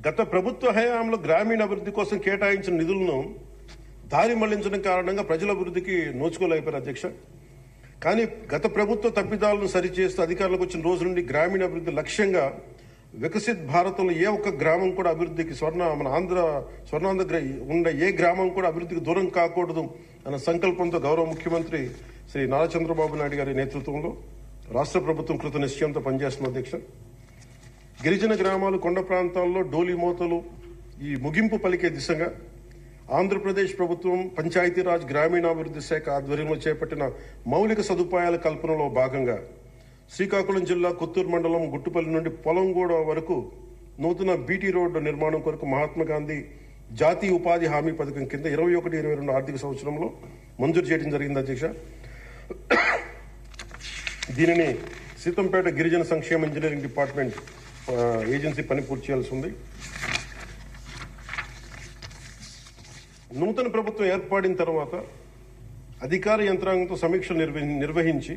గత ప్రభుత్వ హయాంలో గ్రామీణ అభివృద్ధి కోసం కేటాయించిన నిధులను దారి మళ్లించడం కారణంగా ప్రజల అభివృద్ధికి నోచుకోలేకపోయారు అధ్యక్ష. కానీ గత ప్రభుత్వ తప్పిదాలను సరిచేస్తూ అధికారులకు వచ్చిన రోజు నుండి గ్రామీణ అభివృద్ధి లక్ష్యంగా వికసిత్ భారతంలో ఏ ఒక్క గ్రామం కూడా అభివృద్ధికి స్వర్ణాంధ్ర ఉండే ఏ గ్రామం కూడా అభివృద్ధికి దూరం కాకూడదు అన్న సంకల్పంతో గౌరవ ముఖ్యమంత్రి శ్రీ నారా చంద్రబాబు నాయుడు గారి నేతృత్వంలో రాష్ట్ర ప్రభుత్వం కృత నిశ్చయంతో పనిచేస్తున్న అధ్యక్ష. గిరిజన గ్రామాలు, కొండ ప్రాంతాల్లో డోలి మోతలు ఈ ముగింపు పలికే దిశగా ఆంధ్రప్రదేశ్ ప్రభుత్వం పంచాయతీరాజ్ గ్రామీణాభివృద్ధి శాఖ ఆధ్వర్యంలో చేపట్టిన మౌలిక సదుపాయాల కల్పనలో భాగంగా శ్రీకాకుళం జిల్లా కొత్తూరు మండలం గుట్టుపల్లి నుండి పొలంగూడ వరకు నూతన బీటీ రోడ్డు నిర్మాణం కొరకు మహాత్మా గాంధీ జాతీయ ఉపాధి హామీ పథకం కింద 21-22 ఆర్థిక సంవత్సరంలో మంజూరు చేయడం జరిగింది అధ్యక్ష. దీనిని సీతంపేట గిరిజన సంక్షేమ ఇంజనీరింగ్ డిపార్ట్మెంట్ ఏజెన్సీ పని పూర్తి చేయాల్సి ఉంది. నూతన ప్రభుత్వం ఏర్పడిన తర్వాత అధికార యంత్రాంగంతో సమీక్షలు నిర్వహించి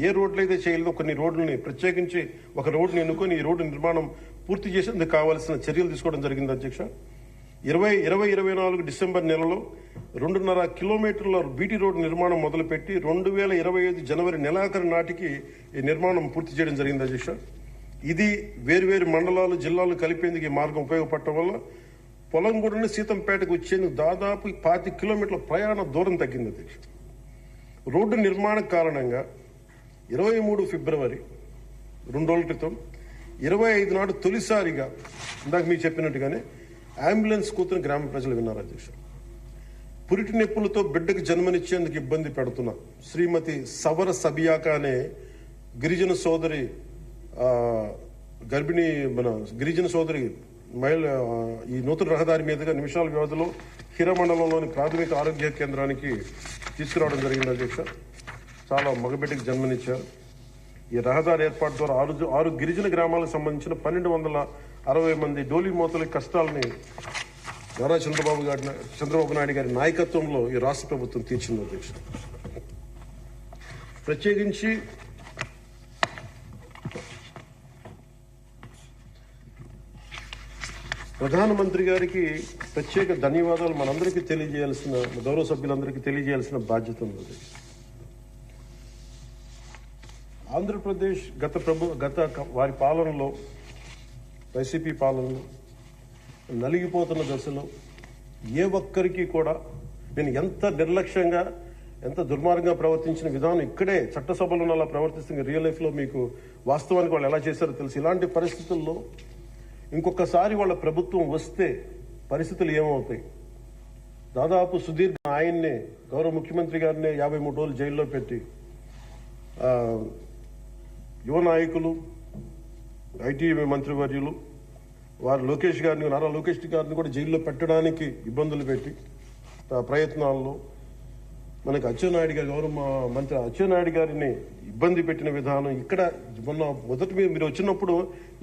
ఏ రోడ్లు అయితే చేయలేదో కొన్ని రోడ్లని ప్రత్యేకించి ఒక రోడ్డుని ఎన్నుకొని ఈ రోడ్డు నిర్మాణం పూర్తి చేసేందుకు కావాల్సిన చర్యలు తీసుకోవడం జరిగింది అధ్యక్ష. 2024 డిసెంబర్ నెలలో 2.5 కిలోమీటర్ల బీటీ రోడ్డు నిర్మాణం మొదలుపెట్టి 2025 జనవరి నెలాఖరు నాటికి ఈ నిర్మాణం పూర్తి చేయడం జరిగింది అధ్యక్ష. ఇది వేర్వేరు మండలాలు, జిల్లాలు కలిపేందుకు ఈ మార్గం ఉపయోగపడటం వల్ల పొలంగూడ నుండి సీతంపేటకు వచ్చేందుకు దాదాపు 25 కిలోమీటర్ల ప్రయాణ దూరం తగ్గింది అధ్యక్ష. రోడ్డు నిర్మాణం కారణంగా 23 ఫిబ్రవరి 2 రోజుల క్రితం 25 నాడు తొలిసారిగా ఇందాక మీకు చెప్పినట్టుగానే అంబులెన్స్ కూతురు గ్రామ ప్రజలు విన్నారు అధ్యక్ష. పురిటి నొప్పులతో బిడ్డకు జన్మనిచ్చేందుకు ఇబ్బంది పెడుతున్న శ్రీమతి సవర సబియాక అనే గిరిజన సోదరి గిరిజన సోదరి మహిళ ఈ నూతన రహదారి మీదుగా నిమిషాల వ్యవధిలో హిరమండలంలోని ప్రాథమిక ఆరోగ్య కేంద్రానికి తీసుకురావడం జరిగింది అధ్యక్ష. చాలా మగబిడ్డకి జన్మనిచ్చారు. ఈ రహదారి ఏర్పాటు ద్వారా 6 గిరిజన గ్రామాలకు సంబంధించిన 1260 మంది డోలీ మోతల కష్టాలని నారా చంద్రబాబు నాయుడు గారి నాయకత్వంలో ఈ రాష్ట్ర ప్రభుత్వం తీర్చింది అధ్యక్ష. ప్రత్యేకించి ప్రధానమంత్రి గారికి ప్రత్యేక ధన్యవాదాలు మనందరికీ తెలియజేయాల్సిన, గౌరవ సభ్యులందరికీ తెలియజేయాల్సిన బాధ్యత ఉంది. ఆంధ్రప్రదేశ్ గత వారి పాలనలో, వైసీపీ పాలనలో నలిగిపోతున్న దశలో ఏ ఒక్కరికి కూడా నేను ఎంత నిర్లక్ష్యంగా, ఎంత దుర్మార్గంగా ప్రవర్తించిన విధానం ఇక్కడే చట్టసభలో అలా ప్రవర్తిస్తున్న రియల్ లైఫ్లో మీకు వాస్తవానికి వాళ్ళు ఎలా చేశారో తెలుసు. ఇలాంటి పరిస్థితుల్లో ఇంకొకసారి వాళ్ళ ప్రభుత్వం వస్తే పరిస్థితులు ఏమవుతాయి? దాదాపు సుదీర్ఘ ఆయన్నే, గౌరవ ముఖ్యమంత్రి గారినే 53 రోజులు జైల్లో పెట్టి యువ నాయకులు, ఐటీ మంత్రివర్యులు వారు నారా లోకేష్ గారిని కూడా జైల్లో పెట్టడానికి ఇబ్బందులు పెట్టి ప్రయత్నాల్లో మనకి అచ్చెన్నాయుడు గారు, గౌరవ మంత్రి అచ్చెన్నాయుడు గారిని ఇబ్బంది పెట్టిన విధానం ఇక్కడ మొదటి మీరు వచ్చినప్పుడు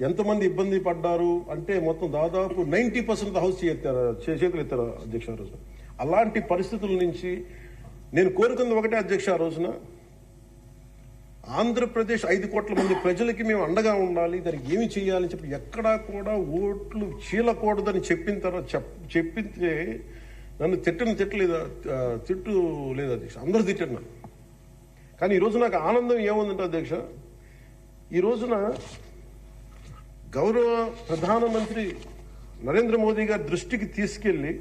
ఎంతమంది ఇబ్బంది పడ్డారు అంటే మొత్తం దాదాపు 90% హౌస్ చేతులు ఎత్తారు అధ్యక్ష. ఆ రోజున అలాంటి పరిస్థితుల నుంచి నేను కోరుకుంది ఒకటే అధ్యక్ష. ఆ రోజున ఆంధ్రప్రదేశ్ 5 కోట్ల మంది ప్రజలకి మేము అండగా ఉండాలి, దానికి ఏమి చేయాలని చెప్పి ఎక్కడా కూడా ఓట్లు చీలకూడదని చెప్పితే నన్ను తిట్టు లేదు అధ్యక్ష, అందరూ తిట్టారు నన్ను. కానీ ఈరోజు నాకు ఆనందం ఏముందంటే అధ్యక్ష, ఈ రోజున గౌరవ ప్రధానమంత్రి నరేంద్ర మోదీ గారి దృష్టికి తీసుకెళ్లి,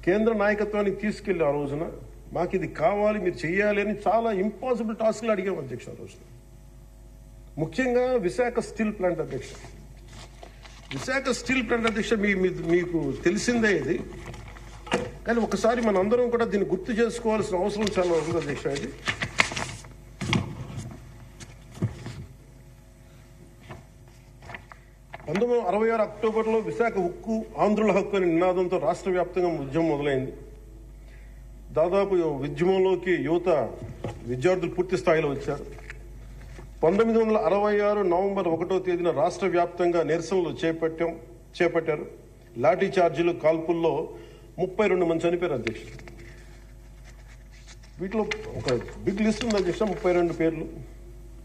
కేంద్ర నాయకత్వానికి తీసుకెళ్లి ఆ రోజున మాకు ఇది కావాలి, మీరు చెయ్యాలి అని చాలా ఇంపాసిబుల్ టాస్క్లు అడిగాం అధ్యక్ష. ఆ రోజున ముఖ్యంగా విశాఖ స్టీల్ ప్లాంట్ అధ్యక్ష. విశాఖ స్టీల్ ప్లాంట్ అధ్యక్ష మీకు తెలిసిందే ఇది, కానీ ఒకసారి మనందరం కూడా దీన్ని గుర్తు చేసుకోవాల్సిన అవసరం చాలా ఉంది అధ్యక్ష. ఇది 19 1966 అక్టోబర్లో విశాఖ ఉక్కు ఆంధ్రుల హక్కు అనే నినాదంతో రాష్ట్ర వ్యాప్తంగా ఉద్యమం మొదలైంది. దాదాపు ఉద్యమంలోకి యువత విద్యార్థులు పూర్తి స్థాయిలో వచ్చారు. 1966 నవంబర్ 1వ తేదీన రాష్ట్ర వ్యాప్తంగా నిరసనలు చేపట్టారు. లాఠీ చార్జీలు, కాల్పుల్లో 32 మంది చనిపోయారు అధ్యక్ష. వీటిలో ఒక బిగ్ లిస్ట్ ఉంది అధ్యక్ష, 32 పేర్లు.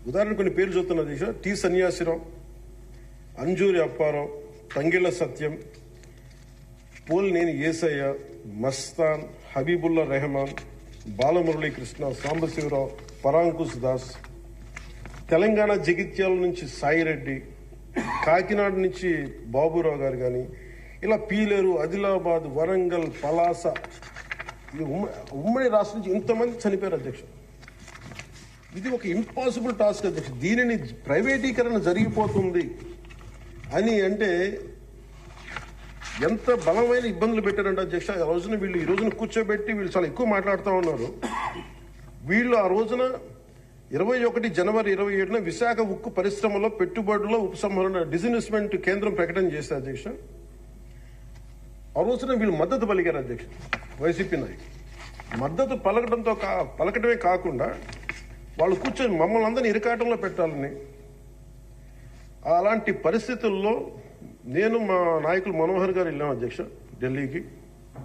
ఉదాహరణ కొన్ని పేర్లు చూస్తున్న అధ్యక్ష: టి సన్యాసిరావు, అంజూరి అప్పారావు, తంగిళ్ల సత్యం, పోలినేని ఏసయ్య, మస్తాన్, హబీబుల్లా రెహమాన్, బాలమురళీకృష్ణ, సాంబశివరావు, పరాంకుశ్ దాస్. తెలంగాణ జగిత్యాల నుంచి సాయిరెడ్డి, కాకినాడ నుంచి బాబురావు గారు కానీ, ఇలా పీలేరు, ఆదిలాబాద్, వరంగల్, పలాస, ఉమ్మడి రాష్ట్రం నుంచి ఇంతమంది చనిపోయారు అధ్యక్ష. ఇది ఒక ఇంపాసిబుల్ టాస్క్ అధ్యక్ష. దీనిని ప్రైవేటీకరణ జరిగిపోతుంది అని అంటే ఎంత బలమైన ఇబ్బందులు పెట్టారంటే అధ్యక్ష. ఆ రోజున వీళ్ళు ఈ రోజున కూర్చోబెట్టి వీళ్ళు చాలా ఎక్కువ మాట్లాడుతూ ఉన్నారు. వీళ్ళు ఆ రోజున 21 జనవరి 27న విశాఖ ఉక్కు పరిశ్రమలో పెట్టుబడుల ఉపసంహరణ డిజిన్వెస్ట్మెంట్ కేంద్రం ప్రకటన చేశారు అధ్యక్ష. ఆ రోజున వీళ్ళు మద్దతు పలికారు అధ్యక్ష. వైసీపీ నాయకులు మద్దతు పలకటమే కాకుండా వాళ్ళు కూర్చొని మమ్మల్ని అందరినీ ఇరకాటంలో పెట్టాలని. అలాంటి పరిస్థితుల్లో నేను మా నాయకులు మనోహర్ గారు వెళ్ళాం అధ్యక్ష ఢిల్లీకి.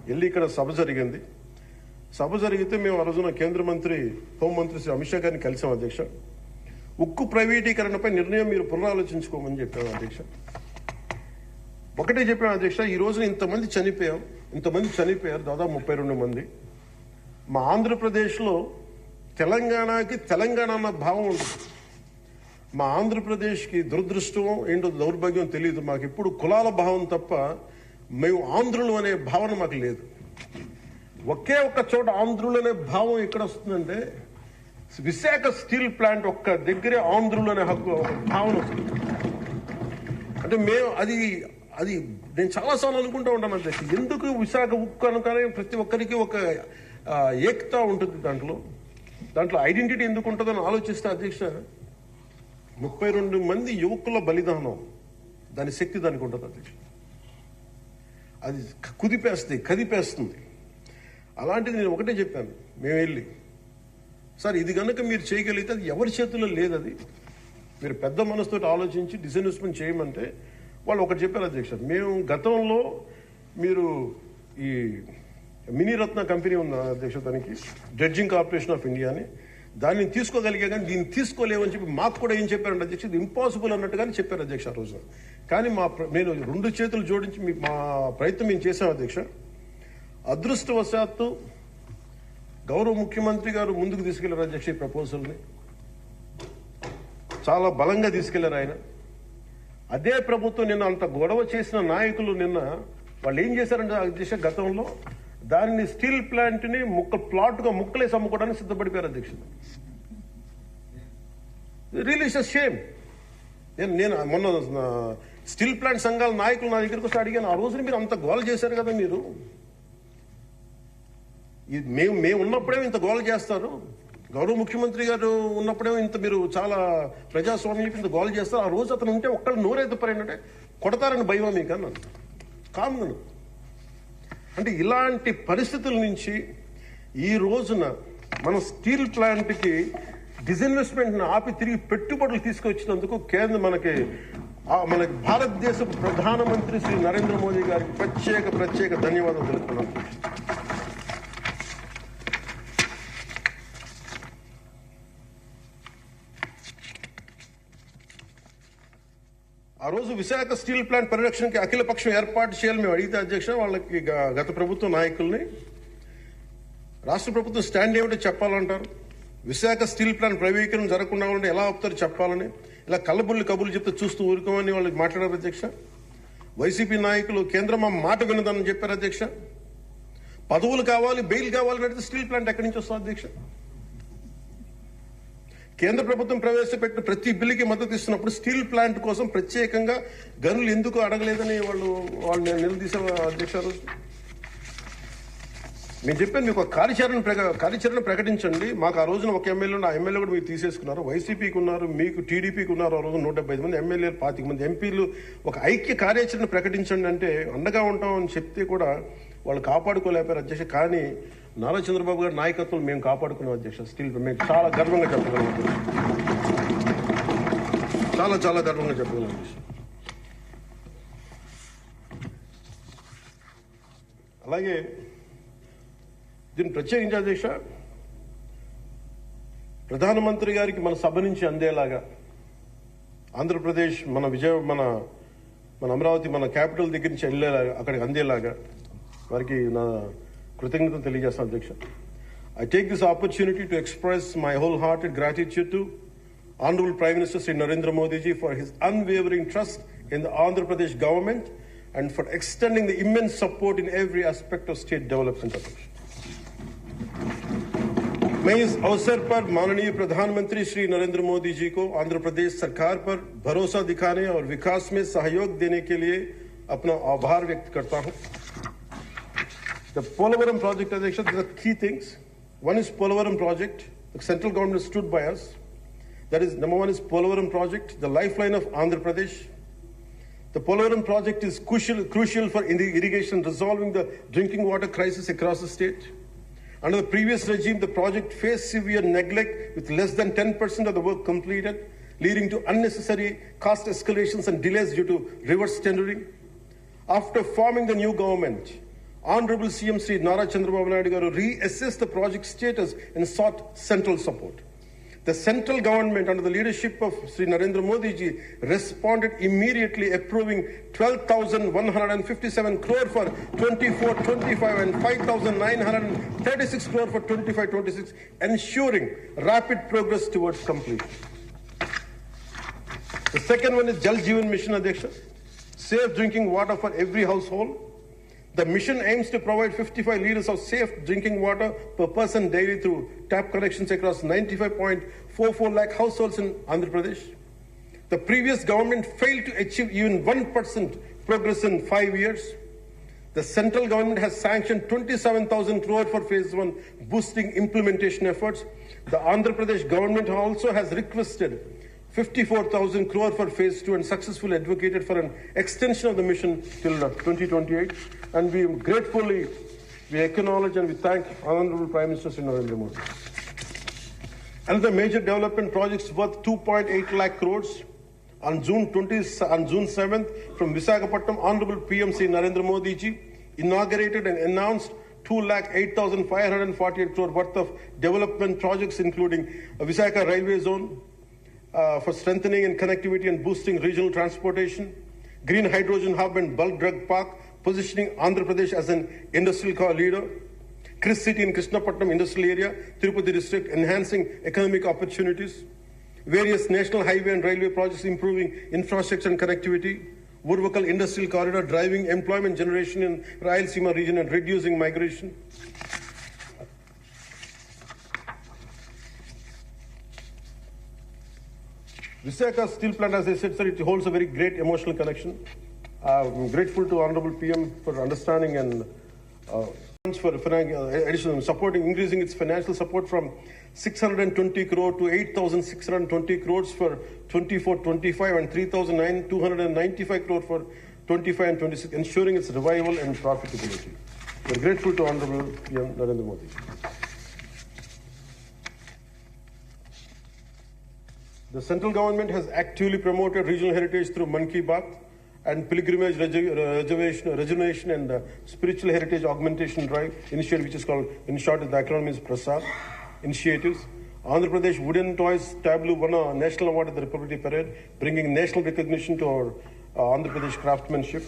వెళ్ళి ఇక్కడ సభ జరిగింది. సభ జరిగితే మేము ఆ రోజున కేంద్ర మంత్రి, హోంమంత్రి శ్రీ అమిత్ షా గారిని కలిసాం అధ్యక్ష. ఉక్కు ప్రైవేటీకరణపై నిర్ణయం మీరు పునరాలోచించుకోమని చెప్పాము అధ్యక్ష. ఒకటే చెప్పాము అధ్యక్ష, ఈ రోజున ఇంతమంది చనిపోయారు, దాదాపు 32 మంది. మా ఆంధ్రప్రదేశ్లో తెలంగాణకి తెలంగాణ అన్న భావం ఉంటుంది. మా ఆంధ్రప్రదేశ్కి దురదృష్టం ఏంటో దౌర్భాగ్యం తెలియదు. మాకు ఎప్పుడు కులాల భావం తప్ప మేము ఆంధ్రులు అనే భావన మాకు లేదు. ఒకే ఒక్క చోట ఆంధ్రులు అనే భావం ఎక్కడ వస్తుందంటే విశాఖ స్టీల్ ప్లాంట్ ఒక్క దగ్గరే ఆంధ్రులు అనే హక్కు భావన వస్తుంది. అంటే మేము అది నేను చాలాసార్లు అనుకుంటూ ఉంటాను అధ్యక్ష, ఎందుకు విశాఖ ఉక్కు అనుకనే ప్రతి ఒక్కరికి ఒక ఏకత ఉంటుంది. దాంట్లో ఐడెంటిటీ ఎందుకు ఉంటుందని ఆలోచిస్తే అధ్యక్ష, 32 మంది యువకుల బలిదానం, దాని శక్తి దానికి ఉంటుంది అధ్యక్ష. అది కదిపేస్తుంది. అలాంటిది నేను ఒకటే చెప్పాను. మేము వెళ్ళి, సార్ ఇది కనుక మీరు చేయగలిగితే అది ఎవరి చేతుల్లో లేదు, అది మీరు పెద్ద మనసుతో ఆలోచించి డిస్ఇన్వెస్ట్మెంట్ చేయమంటే వాళ్ళు ఒకటి చెప్పారు అధ్యక్ష. మేము గతంలో మీరు ఈ మినీరత్న కంపెనీ ఉన్న అధ్యక్ష, దానికి డ్రెడ్జింగ్ కార్పొరేషన్ ఆఫ్ ఇండియా అని, దాన్ని తీసుకోగలిగా కానీ దీన్ని తీసుకోలేమని చెప్పి మాకు కూడా ఏం చెప్పారంటే అధ్యక్ష, ఇది ఇంపాసిబుల్ అన్నట్టుగానే చెప్పారు అధ్యక్ష ఆ రోజున. కానీ నేను 2 చేతులు జోడించి మా ప్రయత్నం మేము చేశాం అధ్యక్ష. అదృష్టవశాత్తు గౌరవ ముఖ్యమంత్రి గారు ముందుకు తీసుకెళ్లారు అధ్యక్ష. ఈ ప్రపోజల్ని చాలా బలంగా తీసుకెళ్లారు ఆయన. అదే ప్రభుత్వం నిన్న అంత గొడవ చేసిన నాయకులు నిన్న వాళ్ళు ఏం చేశారంటే అధ్యక్ష, గతంలో దాన్ని స్టీల్ ప్లాంట్ ని ప్లాట్గా ముక్కలేసి అమ్ముకోవడానికి సిద్ధపడిపోయారు అధ్యక్ష. Really it's a shame. నేను మొన్న స్టీల్ ప్లాంట్ సంఘాల నాయకులు నా దగ్గరకు వచ్చి అడిగాను, ఆ రోజున మీరు అంత గోల చేశారు కదా, మీరు మేము ఉన్నప్పుడేమో ఇంత గోల చేస్తారు, గౌరవ ముఖ్యమంత్రి గారు ఉన్నప్పుడేమో ఇంత మీరు చాలా ప్రజాస్వామ్యం ఇంత గోల చేస్తారు, ఆ రోజు అతను ఉంటే ఒక్కళ్ళు నోరెత్తుపరంటే కొడతారని భయమా మీకు అన్నాను. కామన్. అంటే ఇలాంటి పరిస్థితుల నుంచి ఈ రోజున మన స్టీల్ ప్లాంట్కి డిస్ఇన్వెస్ట్మెంట్ని ఆపి తిరిగి పెట్టుబడులు తీసుకొచ్చినందుకు మనకి భారతదేశ ప్రధానమంత్రి శ్రీ నరేంద్ర మోదీ గారికి ప్రత్యేక ధన్యవాదాలు తెలుపుతున్నాను. ఆ రోజు విశాఖ స్టీల్ ప్లాంట్ పరిరక్షణకి అఖిల పక్షం ఏర్పాటు చేయాలని మేము అడిగితే అధ్యక్ష, వాళ్ళకి గత ప్రభుత్వ నాయకుల్ని రాష్ట్ర ప్రభుత్వం స్టాండ్ ఏమిటో చెప్పాలంటారు. విశాఖ స్టీల్ ప్లాంట్ ప్రైవేటీకరణ జరగకుండా ఉంటే ఎలా ఆపుతారు చెప్పాలని, ఇలా కబుర్లు చెప్తే చూస్తూ ఊరుకోమని వాళ్ళు మాట్లాడారు అధ్యక్ష. వైసీపీ నాయకులు కేంద్రం మా మాట వినదని చెప్పారు అధ్యక్ష. పదవులు కావాలి, బెయిల్ కావాలని అడిగితే స్టీల్ ప్లాంట్ ఎక్కడి నుంచి వస్తుంది అధ్యక్ష? కేంద్ర ప్రభుత్వం ప్రవేశపెట్టిన ప్రతి బిల్లుకి మద్దతు ఇస్తున్నప్పుడు స్టీల్ ప్లాంట్ కోసం ప్రత్యేకంగా గనులు ఎందుకు అడగలేదని వాళ్ళు నిలదీశారు అధ్యక్ష. మేము చెప్పాను మీకు ఒక కార్యాచరణ ప్రకటించండి. మాకు ఆ రోజున ఒక ఎమ్మెల్యే ఆ ఎమ్మెల్యే కూడా మీరు తీసేసుకున్నారు. వైసీపీకి ఉన్నారు, మీకు టీడీపీకి ఉన్నారు. ఆ రోజు 175 మంది ఎమ్మెల్యేలు, 25 మంది ఎంపీలు. ఒక ఐక్య కార్యాచరణ ప్రకటించండి అంటే అండగా ఉంటామని చెప్తే కూడా వాళ్ళు కాపాడుకోలేపారు అధ్యక్ష. కానీ నారా చంద్రబాబు గారి నాయకత్వం మేము కాపాడుకున్నాం అధ్యక్ష. స్టిల్ మేము చాలా గర్వంగా చెప్పగలం, చాలా గర్వంగా చెప్పగలం అధ్యక్ష. అలాగే దీన్ని ప్రత్యేకించి అధ్యక్ష, ప్రధానమంత్రి గారికి మన సభ నుంచి అందేలాగా ఆంధ్రప్రదేశ్ మన అమరావతి మన క్యాపిటల్ దగ్గర నుంచి వెళ్ళేలాగా, అక్కడికి అందేలాగా వారికి నా కృతజ్ఞతలు తెలియజేస్తాను అధ్యక్ష. I take this opportunity to express my wholehearted gratitude to Honorable Prime Minister Sri Narendra Modi ji for his unwavering trust in the Andhra Pradesh government and for extending the immense support in every aspect of state development. मैं इस अवसर पर माननीय प्रधानमंत्री श्री नरेंद्र मोदी जी को आंध्र प्रदेश सरकार पर भरोसा दिखाने और विकास में सहयोग देने के लिए अपना आभार व्यक्त करता हूं. The Polavaram project, Adhyaksha, there are key things. One is Polavaram project. The central government stood by us. That is, number one is Polavaram project, the lifeline of Andhra Pradesh. The Polavaram project is crucial for irrigation, resolving the drinking water crisis across the state. Under the previous regime, the project faced severe neglect with less than 10% of the work completed, leading to unnecessary cost escalations and delays due to reverse tendering. After forming the new government, Honorable CM Sri Nara Chandrababu Naidu Garu reassessed the project status and sought central support. The central government, under the leadership of Sri Narendra Modi ji, responded immediately, approving 12,157 crore for 24-25 and 5,936 crore for 25-26, ensuring rapid progress towards completion. The second one is Jal Jeevan Mission, Adhyaksha, safe drinking water for every household. The mission aims to provide 55 liters of safe drinking water per person daily through tap connections across 95.44 lakh households in Andhra Pradesh. The previous government failed to achieve even 1% progress in 5 years. The central government has sanctioned 27,000 crore for phase 1, boosting implementation efforts. The Andhra Pradesh government also has requested 54,000 crore for phase 2 and successfully advocated for an extension of the mission till 2028. And we acknowledge and we thank Honorable Prime Minister Sri Narendra Modi. Another major development projects worth 2.8 lakh crores. On June 7th, from Visakhapatnam, Honorable PM Sri Narendra Modi ji inaugurated and announced 2,08,548 crore worth of development projects, including a Visakha railway zone, for strengthening and connectivity and boosting regional transportation, green hydrogen hub and bulk drug park, positioning Andhra Pradesh as an industrial core leader, Chris City in Krishnapatnam industrial area, Tirupati district, enhancing economic opportunities, various national highway and railway projects improving infrastructure and connectivity, Urvakal industrial corridor driving employment generation in Rayalaseema region and reducing migration. Visakha steel plant, as I said, sir, it holds a very great emotional connection. I'm grateful to Honorable PM for understanding and for additional supporting, increasing its financial support from 620 crore to 8,620 crores for 24-25 and 3,295 crore for 25 and 26, ensuring its revival and profitability. We're grateful to Honorable PM Narendra Modi. The central government has actively promoted regional heritage through Man Ki Baat and pilgrimage rejuvenation and spiritual heritage augmentation drive initiative, which is called, in short, the acronym is PRASAD initiatives. Andhra Pradesh Wooden Toys Tableau won a national award at the Republic Day Parade, bringing national recognition to our Andhra Pradesh craftsmanship.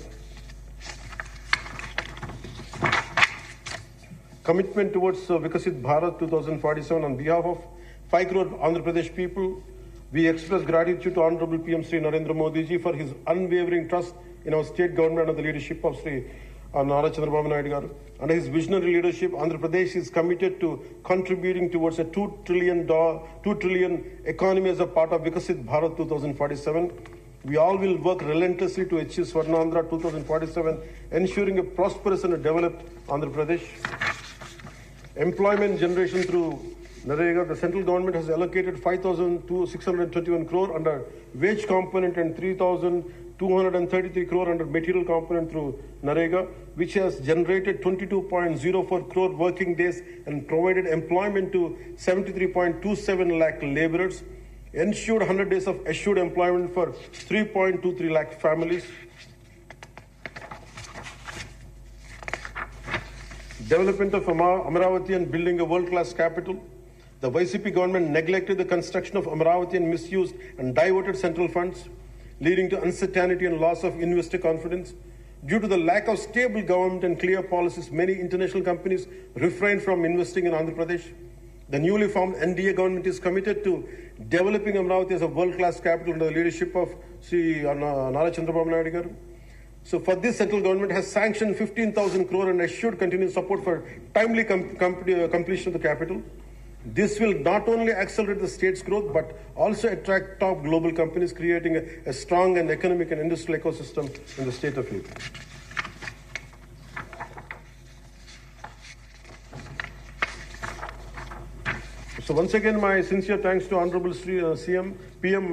Commitment towards Vikasit Bharat 2047 on behalf of 5 crore Andhra Pradesh people. We express gratitude to Honorable PM Sri Narendra Modi ji for his unwavering trust in our state government under the leadership of Sri Nara Chandrababu Naidu Garu. Under his visionary leadership, Andhra Pradesh is committed to contributing towards a $2 trillion economy as a part of Vikasit Bharat 2047. We all will work relentlessly to achieve Swarnandhra 2047, ensuring a prosperous and a developed Andhra Pradesh. employment generation through Narega, the central government has allocated 5,621 crore under wage component and 3,233 crore under material component through Narega, which has generated 22.04 crore working days and provided employment to 73.27 lakh laborers, ensured 100 days of assured employment for 3.23 lakh families. Development of Amaravati and building a world-class capital. The YCP government neglected the construction of Amaravati and misused and diverted central funds, leading to uncertainty and loss of investor confidence. Due to the lack of stable government and clear policies, many international companies refrained from investing in Andhra Pradesh. The newly formed NDA government is committed to developing Amaravati as a world-class capital under the leadership of Sri Nara Chandrababu Naidu garu. So for this, central government has sanctioned 15,000 crore and assured continued support for timely completion of the capital. This will not only accelerate the state's growth, but also attract top global companies, creating a strong and economic and industrial ecosystem in the state of AP. So once again, my sincere thanks to Honorable PM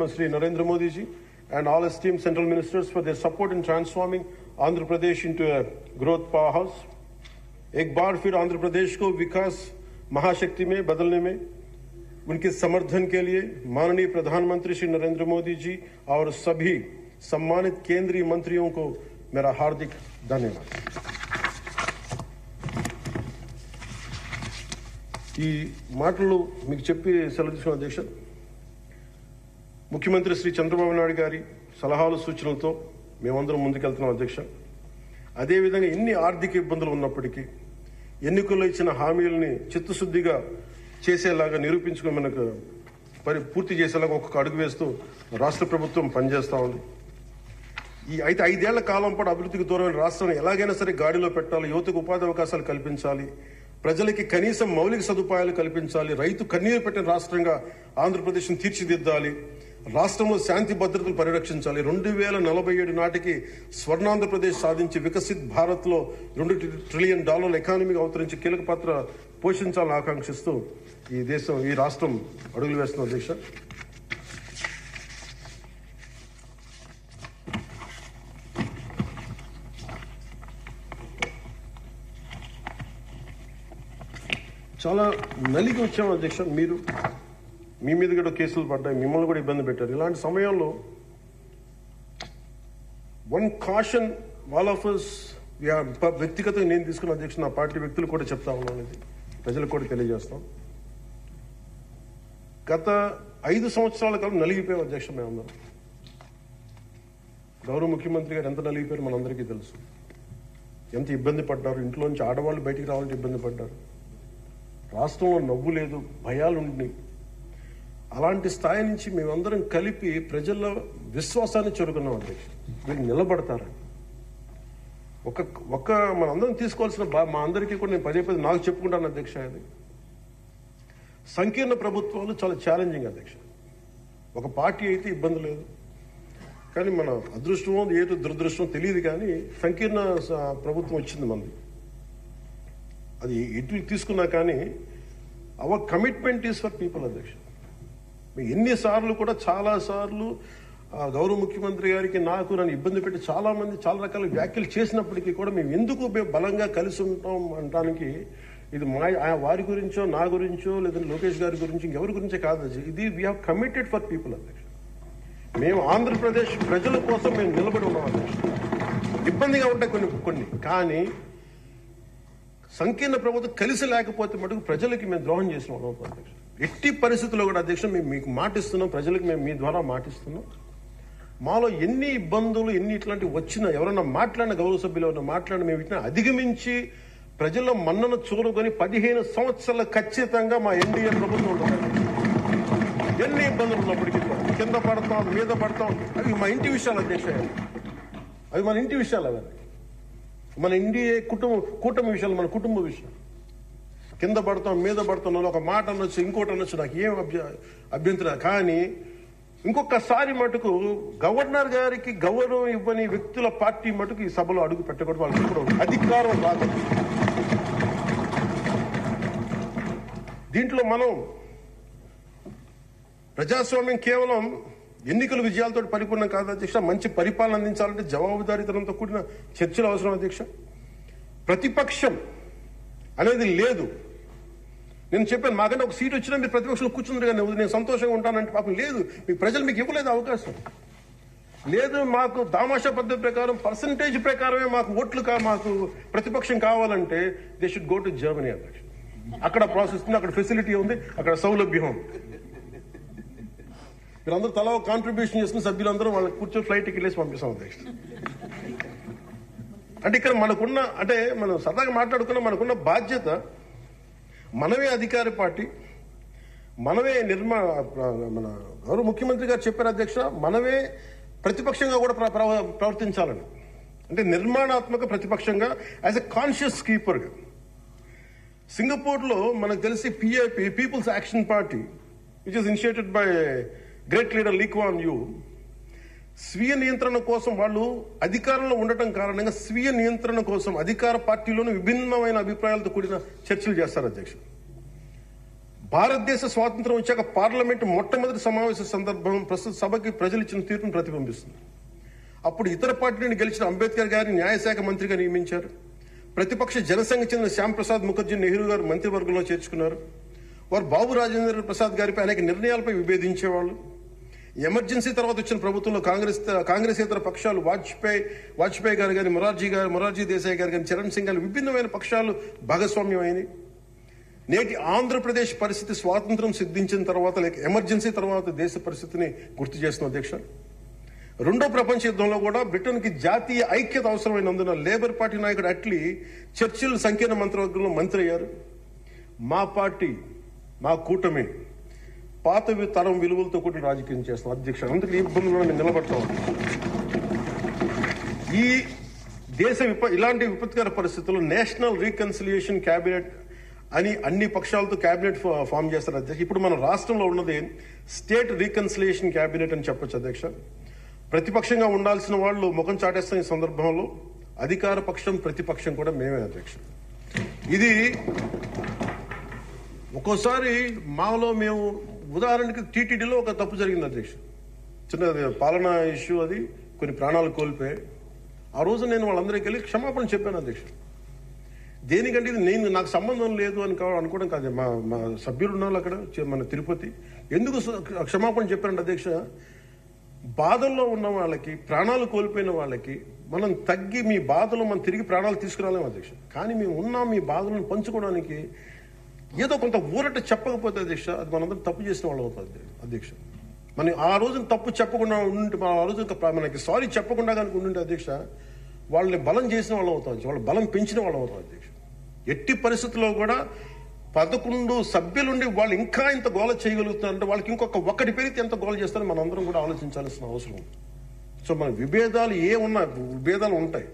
Sri Narendra Modi ji and all esteemed central ministers for their support in transforming Andhra Pradesh into a growth powerhouse. एक बार फिर आंध्र प्रदेश को विकास महाशक्ति में बदलने में उनके समर्थन के लिए माननीय प्रधानमंत्री श्री नरेंद्र मोदी जी और सभी सम्मानित केंद्रीय मंत्रियों को मेरा हार्दिक धन्यवाद. ఈ మాటలు మీకు చెప్పి సెలవు తీసుకున్న అధ్యక్ష, ముఖ్యమంత్రి శ్రీ చంద్రబాబు నాయుడు గారి సలహాలు సూచనలతో మేమందరం ముందుకెళ్తున్నాం అధ్యక్ష. అదేవిధంగా ఎన్ని ఆర్థిక ఇబ్బందులు ఉన్నప్పటికీ ఎన్నికల్లో ఇచ్చిన హామీలని చిత్తశుద్ధిగా చేసేలాగా నిరూపించుకుని మనకు పూర్తి చేసేలాగా ఒక్కొక్క అడుగు వేస్తూ రాష్ట్ర ప్రభుత్వం పనిచేస్తూ ఉంది. ఈ అయితే 5 ఏళ్ల కాలం పాటు అభివృద్ధికి దూరమైన రాష్ట్రాన్ని ఎలాగైనా సరే గాడిలో పెట్టాలి, యువతకు ఉపాధి అవకాశాలు కల్పించాలి, ప్రజలకి కనీసం మౌలిక సదుపాయాలు కల్పించాలి, రైతు కన్నీరు పెట్టిన రాష్ట్రంగా ఆంధ్రప్రదేశ్ను తీర్చిదిద్దాలి, రాష్ట్రంలో శాంతి భద్రతలు పరిరక్షించాలి, 2047 నాటికి స్వర్ణాంధ్రప్రదేశ్ సాధించి వికసిత్ భారత్ లో $2 ట్రిలియన్ ఎకానమీగా అవతరించి కీలక పాత్ర పోషించాలని ఆకాంక్షిస్తూ ఈ రాష్ట్రం అడుగులు వేస్తున్న అధ్యక్ష. చాలా నలిగి వచ్చాము అధ్యక్ష. మీ మీద కూడా కేసులు పడ్డాయి, మిమ్మల్ని కూడా ఇబ్బంది పెట్టారు. ఇలాంటి సమయంలో one caution all of us, వ్యక్తిగతంగా నేను తీసుకున్న అధ్యక్ష, నా పార్టీ వ్యక్తులు కూడా చెప్తా ఉన్నాను, ఇది ప్రజలకు కూడా తెలియజేస్తాం. గత 5 సంవత్సరాల కాలం నలిగిపోయాం అధ్యక్ష. మేమందరం గౌరవ ముఖ్యమంత్రి గారు ఎంత నలిగిపోయారు మనందరికీ తెలుసు. ఎంత ఇబ్బంది పడ్డారు, ఇంట్లోంచి ఆడవాళ్ళు బయటికి రావాలంటే ఇబ్బంది పడ్డారు, రాష్ట్రంలో నవ్వు లేదు, భయాలు ఉండినాయి. అలాంటి స్థాయి నుంచి మేమందరం కలిపి ప్రజల్లో విశ్వాసాన్ని చెరుకున్నాం అధ్యక్ష. వీళ్ళు నిలబడతారని ఒక మనందరం తీసుకోవాల్సిన మా అందరికీ కూడా నేను పదే నాకు చెప్పుకుంటాను అధ్యక్ష. అది సంకీర్ణ ప్రభుత్వాలు చాలా ఛాలెంజింగ్ అధ్యక్ష. ఒక పార్టీ అయితే ఇబ్బంది లేదు, కానీ మన అదృష్టమో ఏదో దురదృష్టమో తెలియదు, కానీ సంకీర్ణ ప్రభుత్వం వచ్చింది మనది. అది ఎటు తీసుకున్నా కానీ our commitment is for people అధ్యక్ష. ఎన్నిసార్లు కూడా చాలా సార్లు గౌరవ ముఖ్యమంత్రి గారికి నాకు నన్ను ఇబ్బంది పెట్టి చాలా మంది చాలా రకాల వ్యాఖ్యలు చేసినప్పటికీ కూడా మేము ఎందుకు బలంగా కలిసి ఉంటాం అనడానికి ఇది వారి గురించో నా గురించో లేదంటే లోకేష్ గారి గురించి ఇంకెవరి గురించే కాదు, ఇది we have committed for people అధ్యక్ష. మేము ఆంధ్రప్రదేశ్ ప్రజల కోసం మేము నిలబడి ఉన్నాం అధ్యక్ష. ఇబ్బందిగా ఉంటాయి కొన్ని, కానీ సంకీర్ణ ప్రభుత్వం కలిసి లేకపోతే మటుకు ప్రజలకి మేము ద్రోహం చేసిన వాళ్ళం అధ్యక్ష. ఎట్టి పరిస్థితుల్లో కూడా అధ్యక్ష మేము మీకు మాటిస్తున్నాం, ప్రజలకు మేము మీ ద్వారా మాటిస్తున్నాం. మాలో ఎన్ని ఇబ్బందులు ఎన్ని ఇట్లాంటివి వచ్చినా, ఎవరన్నా మాట్లాడిన గౌరవ సభ్యులు ఎవరన్నా మాట్లాడిన మేము వీటిని అధిగమించి ప్రజల్లో మన్నను చూరుకొని 15 సంవత్సరాలు ఖచ్చితంగా మా ఎన్డీఏ ప్రభుత్వం ఉంటుంది. ఎన్ని ఇబ్బందులు ఉన్నప్పటికీ కింద పడతాం, మీద పడతాం, అవి మా ఇంటి విషయాలు అధ్యక్ష. అవి మన ఇంటి విషయాలు, అవన్నీ మన ఎన్డీఏ కూటమి విషయాలు, మన కుటుంబ విషయాలు. కింద పడతాం, మీద పడతాం, ఒక మాట అనొచ్చు, ఇంకోటి అనొచ్చు, నాకు ఏం అభ్యంతరం. కానీ ఇంకొకసారి మటుకు గవర్నర్ గారికి గౌరవం ఇవ్వని వ్యక్తుల పార్టీ మటుకు ఈ సభలో అడుగు పెట్టకూడదు. వాళ్ళకి కూడా అధికారం రాదు. దీంట్లో మనం ప్రజాస్వామ్యం కేవలం ఎన్నికల విజయాలతో పరిపూర్ణం కాదు అధ్యక్ష. మంచి పరిపాలన అందించాలంటే జవాబుదారీతనంతో కూడిన చర్చలు అవసరం అధ్యక్ష. ప్రతిపక్షం అనేది లేదు. నేను చెప్పాను, మాకంటే ఒక సీట్ వచ్చినా మీరు ప్రతిపక్షంలో కూర్చున్నారు కానీ నేను సంతోషంగా ఉంటానంటే పాపం లేదు. మీకు ప్రజలు మీకు ఇవ్వలేదు అవకాశం లేదు. మాకు దామాషా పద్ధతి ప్రకారం పర్సంటేజ్ ప్రకారమే మాకు ఓట్లు మాకు ప్రతిపక్షం కావాలంటే they should go to Germany అధ్యక్ష. అక్కడ ప్రాసెస్ ఉంది, అక్కడ ఫెసిలిటీ ఉంది, అక్కడ సౌలభ్యం ఉంది. మీరందరూ తలా కాంట్రిబ్యూషన్ చేసిన సభ్యులందరూ వాళ్ళకి కూర్చొని ఫ్లైట్ టికెట్లేసి పంపిస్తాం అధ్యక్ష. అంటే ఇక్కడ మనకున్న, అంటే మనం సరదాగా మాట్లాడుకున్న మనకున్న బాధ్యత, మనమే అధికార పార్టీ, మనమే మన గౌరవ ముఖ్యమంత్రి గారు చెప్పారు అధ్యక్ష, మనమే ప్రతిపక్షంగా కూడా ప్రవర్తించాలని. అంటే నిర్మాణాత్మక ప్రతిపక్షంగా యాజ్ ఎ కాన్షియస్ కీపర్గా. సింగపూర్లో మనకు తెలిసి PIP, people's action party, which is initiated by great leader Lee Kuan Yew, స్వీయ నియంత్రణ కోసం వాళ్ళు అధికారంలో ఉండటం కారణంగా స్వీయ నియంత్రణ కోసం అధికార పార్టీలోనూ విభిన్నమైన అభిప్రాయాలతో కూడిన చర్చలు చేస్తారు అధ్యక్ష. భారతదేశ స్వాతంత్రం వచ్చాక పార్లమెంట్ మొట్టమొదటి సమావేశ సందర్భం ప్రస్తుత సభకి ప్రజలు ఇచ్చిన తీర్పును ప్రతిబింబిస్తుంది. అప్పుడు ఇతర పార్టీ నుండి గెలిచిన అంబేద్కర్ గారిని న్యాయశాఖ మంత్రిగా నియమించారు. ప్రతిపక్ష జనసంఘ్ చెందిన శ్యామ్ ప్రసాద్ ముఖర్జీ నెహ్రూ గారు మంత్రివర్గంలో చేర్చుకున్నారు. వారు బాబు రాజేంద్ర ప్రసాద్ గారిపై అనేక నిర్ణయాలపై విభేదించేవాళ్ళు. ఎమర్జెన్సీ తర్వాత వచ్చిన ప్రభుత్వంలో కాంగ్రెసేతర పక్షాలు వాజ్పేయి గారు కానీ, మొరార్జీ దేశాయ్ గారు కానీ, చరణ్ సింగ్ గారు విభిన్నమైన పక్షాలు భాగస్వామ్యం అయినాయి. నేటి ఆంధ్రప్రదేశ్ పరిస్థితి స్వాతంత్రం సిద్ధించిన తర్వాత లేక ఎమర్జెన్సీ తర్వాత దేశ పరిస్థితిని గుర్తు చేస్తున్న అధ్యక్ష. రెండో ప్రపంచ యుద్ధంలో కూడా బ్రిటన్కి జాతీయ ఐక్యత అవసరమైనందున లేబర్ పార్టీ నాయకుడు అట్లీ చర్చిల్ సంకీర్ణ మంత్రివర్గంలో మంత్రి అయ్యారు. మా పార్టీ, మా కూటమి పాత తరం విలువలతో కూడిన రాజకీయం చేస్తాం అధ్యక్ష. అందుకు ఈ ఇబ్బందుల్లో మేము నిలబడతాం. ఈ దేశ ఇలాంటి విపత్కర పరిస్థితుల్లో నేషనల్ రీకన్సిలియేషన్ క్యాబినెట్ అని అన్ని పక్షాలతో క్యాబినెట్ ఫామ్ చేస్తారు అధ్యక్ష. ఇప్పుడు మన రాష్ట్రంలో ఉన్నది స్టేట్ రీకన్సిలియేషన్ క్యాబినెట్ అని చెప్పొచ్చు అధ్యక్ష. ప్రతిపక్షంగా ఉండాల్సిన వాళ్ళు ముఖం చాటేస్తున్న ఈ సందర్భంలో అధికార పక్షం, ప్రతిపక్షం కూడా మేమే అధ్యక్ష. ఇది ఒక్కోసారి మాలో మేము, ఉదాహరణకి టీటీడీలో ఒక తప్పు జరిగింది అధ్యక్ష, చిన్న పాలనా ఇష్యూ, అది కొన్ని ప్రాణాలు కోల్పోయాయి. ఆ రోజు నేను వాళ్ళందరికీ వెళ్ళి క్షమాపణ చెప్పాను అధ్యక్ష. దేనికంటే ఇది నాకు సంబంధం లేదు అని అనుకోవడం కాదు. మా సభ్యులు ఉన్నారు అక్కడ మన తిరుపతి. ఎందుకు క్షమాపణ చెప్పారంటే అధ్యక్ష, బాధల్లో ఉన్న వాళ్ళకి, ప్రాణాలు కోల్పోయిన వాళ్ళకి మనం తగ్గి మీ బాధలో మనం తిరిగి ప్రాణాలు తీసుకురాలేము అధ్యక్ష. కానీ మేము ఉన్నాం మీ బాధలను పంచుకోవడానికి. ఏదో కొంత ఊరట చెప్పకపోతే అధ్యక్ష, అది మనందరం తప్పు చేసిన వాళ్ళు అవుతుంది అధ్యక్ష. మనం ఆ రోజున తప్పు చెప్పకుండా ఉంటే, ఆ రోజు మనకి సారీ చెప్పకుండా కనుక ఉండుంటే అధ్యక్ష, వాళ్ళని బలం చేసిన వాళ్ళు అవుతాం, వాళ్ళ బలం పెంచిన వాళ్ళు అవుతాం అధ్యక్ష. ఎట్టి పరిస్థితుల్లో కూడా 11 సభ్యులుండి వాళ్ళు ఇంకా ఇంత గోల చేయగలుగుతున్నారంటే వాళ్ళకి ఒకటి పెరిగితే ఎంత గోల చేస్తారో మనందరం కూడా ఆలోచించాల్సిన అవసరం ఉంది. సో మన విభేదాలు విభేదాలు ఉంటాయి.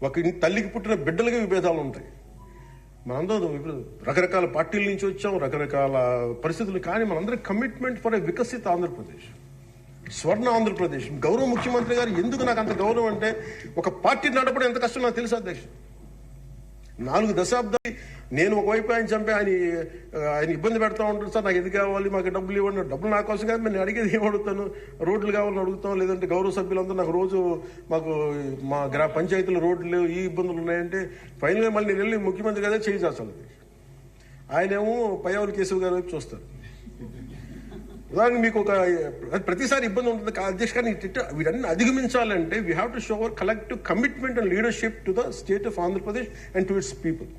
ఒక తల్లికి పుట్టిన బిడ్డలకి విభేదాలు ఉంటాయి. మనందరం రకరకాల పార్టీల నుంచి వచ్చాం, రకరకాల పరిస్థితులు. కానీ మనందరం కమిట్మెంట్ ఫర్ ఎ వికసిత ఆంధ్రప్రదేశ్, స్వర్ణ ఆంధ్రప్రదేశ్. గౌరవ ముఖ్యమంత్రి గారు ఎందుకు నాకు అంత గౌరవం అంటే, ఒక పార్టీ నడపడం ఎంత కష్టం నాకు తెలుసు అధ్యక్ష. 4 దశాబ్దాలు నేను ఒకవైపు ఆయన చంపి ఆయన ఇబ్బంది పెడతా ఉంటాను. సార్ నాకు ఇది కావాలి, మాకు డబ్బులు ఇవ్వండి. డబ్బులు నా కోసం కాదు, నేను అడిగేది ఏం అడుగుతాను, రోడ్లు కావాలని అడుగుతాం. లేదంటే గౌరవ సభ్యులందరూ నాకు రోజు మా పంచాయతీలో రోడ్లు లేవు, ఈ ఇబ్బందులు ఉన్నాయంటే ఫైనల్గా మళ్ళీ నేను వెళ్ళి ముఖ్యమంత్రి గారే చేయి చేస్తాను. ఆయనేమో పయ్యావుల కేశవ్ గారి వైపు చూస్తారు. ఉదాహరణకు మీకు ప్రతిసారి ఇబ్బంది ఉంటుంది అధ్యక్ష. కానీ వీటన్ని అధిగమించాలంటే we have to show hour collective commitment and leadership to the state of Andhra Pradesh and to it's people.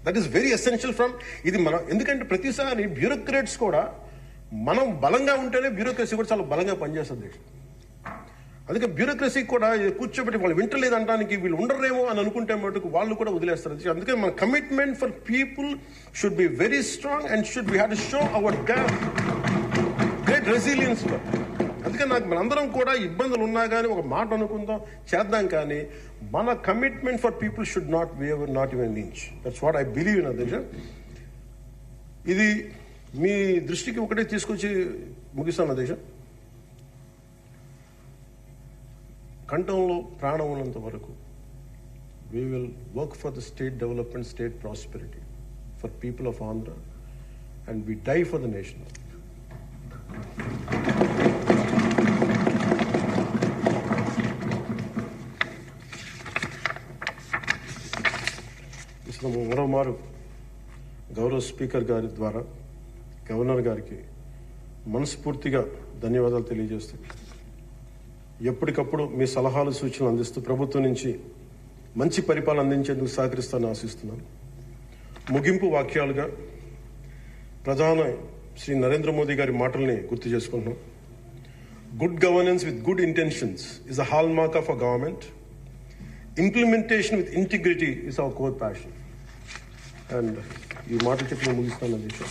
That is very essential from ఇది మనం. ఎందుకంటే ప్రతిసారి బ్యూరోక్రాట్స్ కూడా మనం బలంగా ఉంటేనే బ్యూరోక్రసీ కూడా చాలా బలంగా పనిచేస్తుంది. అందుకే బ్యూరోక్రసీ కూడా కూర్చోబెట్టి వాళ్ళు వింటలేదు అనడానికి, వీళ్ళు ఉండరేమో అని అనుకుంటే మటుకు వాళ్ళు కూడా వదిలేస్తారు. అందుకే మన commitment for people should be very strong and should we have to show hour great resilience. అందుకే మనందరం కూడా ఇబ్బందులు ఉన్నా కానీ ఒక మాట అనుకుందాం, చేద్దాం. కానీ మన commitment for people should not even inch. That's what I believe in అధ్యక్ష. ఇది మీ దృష్టికి ఒకటే తీసుకొచ్చి ముగిస్తాను అధ్యక్ష. కంఠంలో ప్రాణం ఉన్నంత వరకు we will work for the state development, state prosperity, for people of Andhra, and we die for the nation. మరోమారు గౌరవ స్పీకర్ గారి ద్వారా గవర్నర్ గారికి మనస్ఫూర్తిగా ధన్యవాదాలు తెలియజేస్తూ ఎప్పటికప్పుడు మీ సలహాలు సూచనలు అందిస్తూ ప్రభుత్వం నుంచి మంచి పరిపాలన అందించేందుకు సహకరిస్తానని ఆశిస్తున్నాను. ముగింపు వాక్యాలుగా ప్రధాని శ్రీ నరేంద్ర మోదీ గారి మాటల్ని గుర్తు చేసుకుంటున్నాం. Good governance with good intentions is a hall mark of a government. Implementation with integrity is our core passion. And ఈ మాటలు చెప్పి ముగిస్తాను అధ్యక్ష.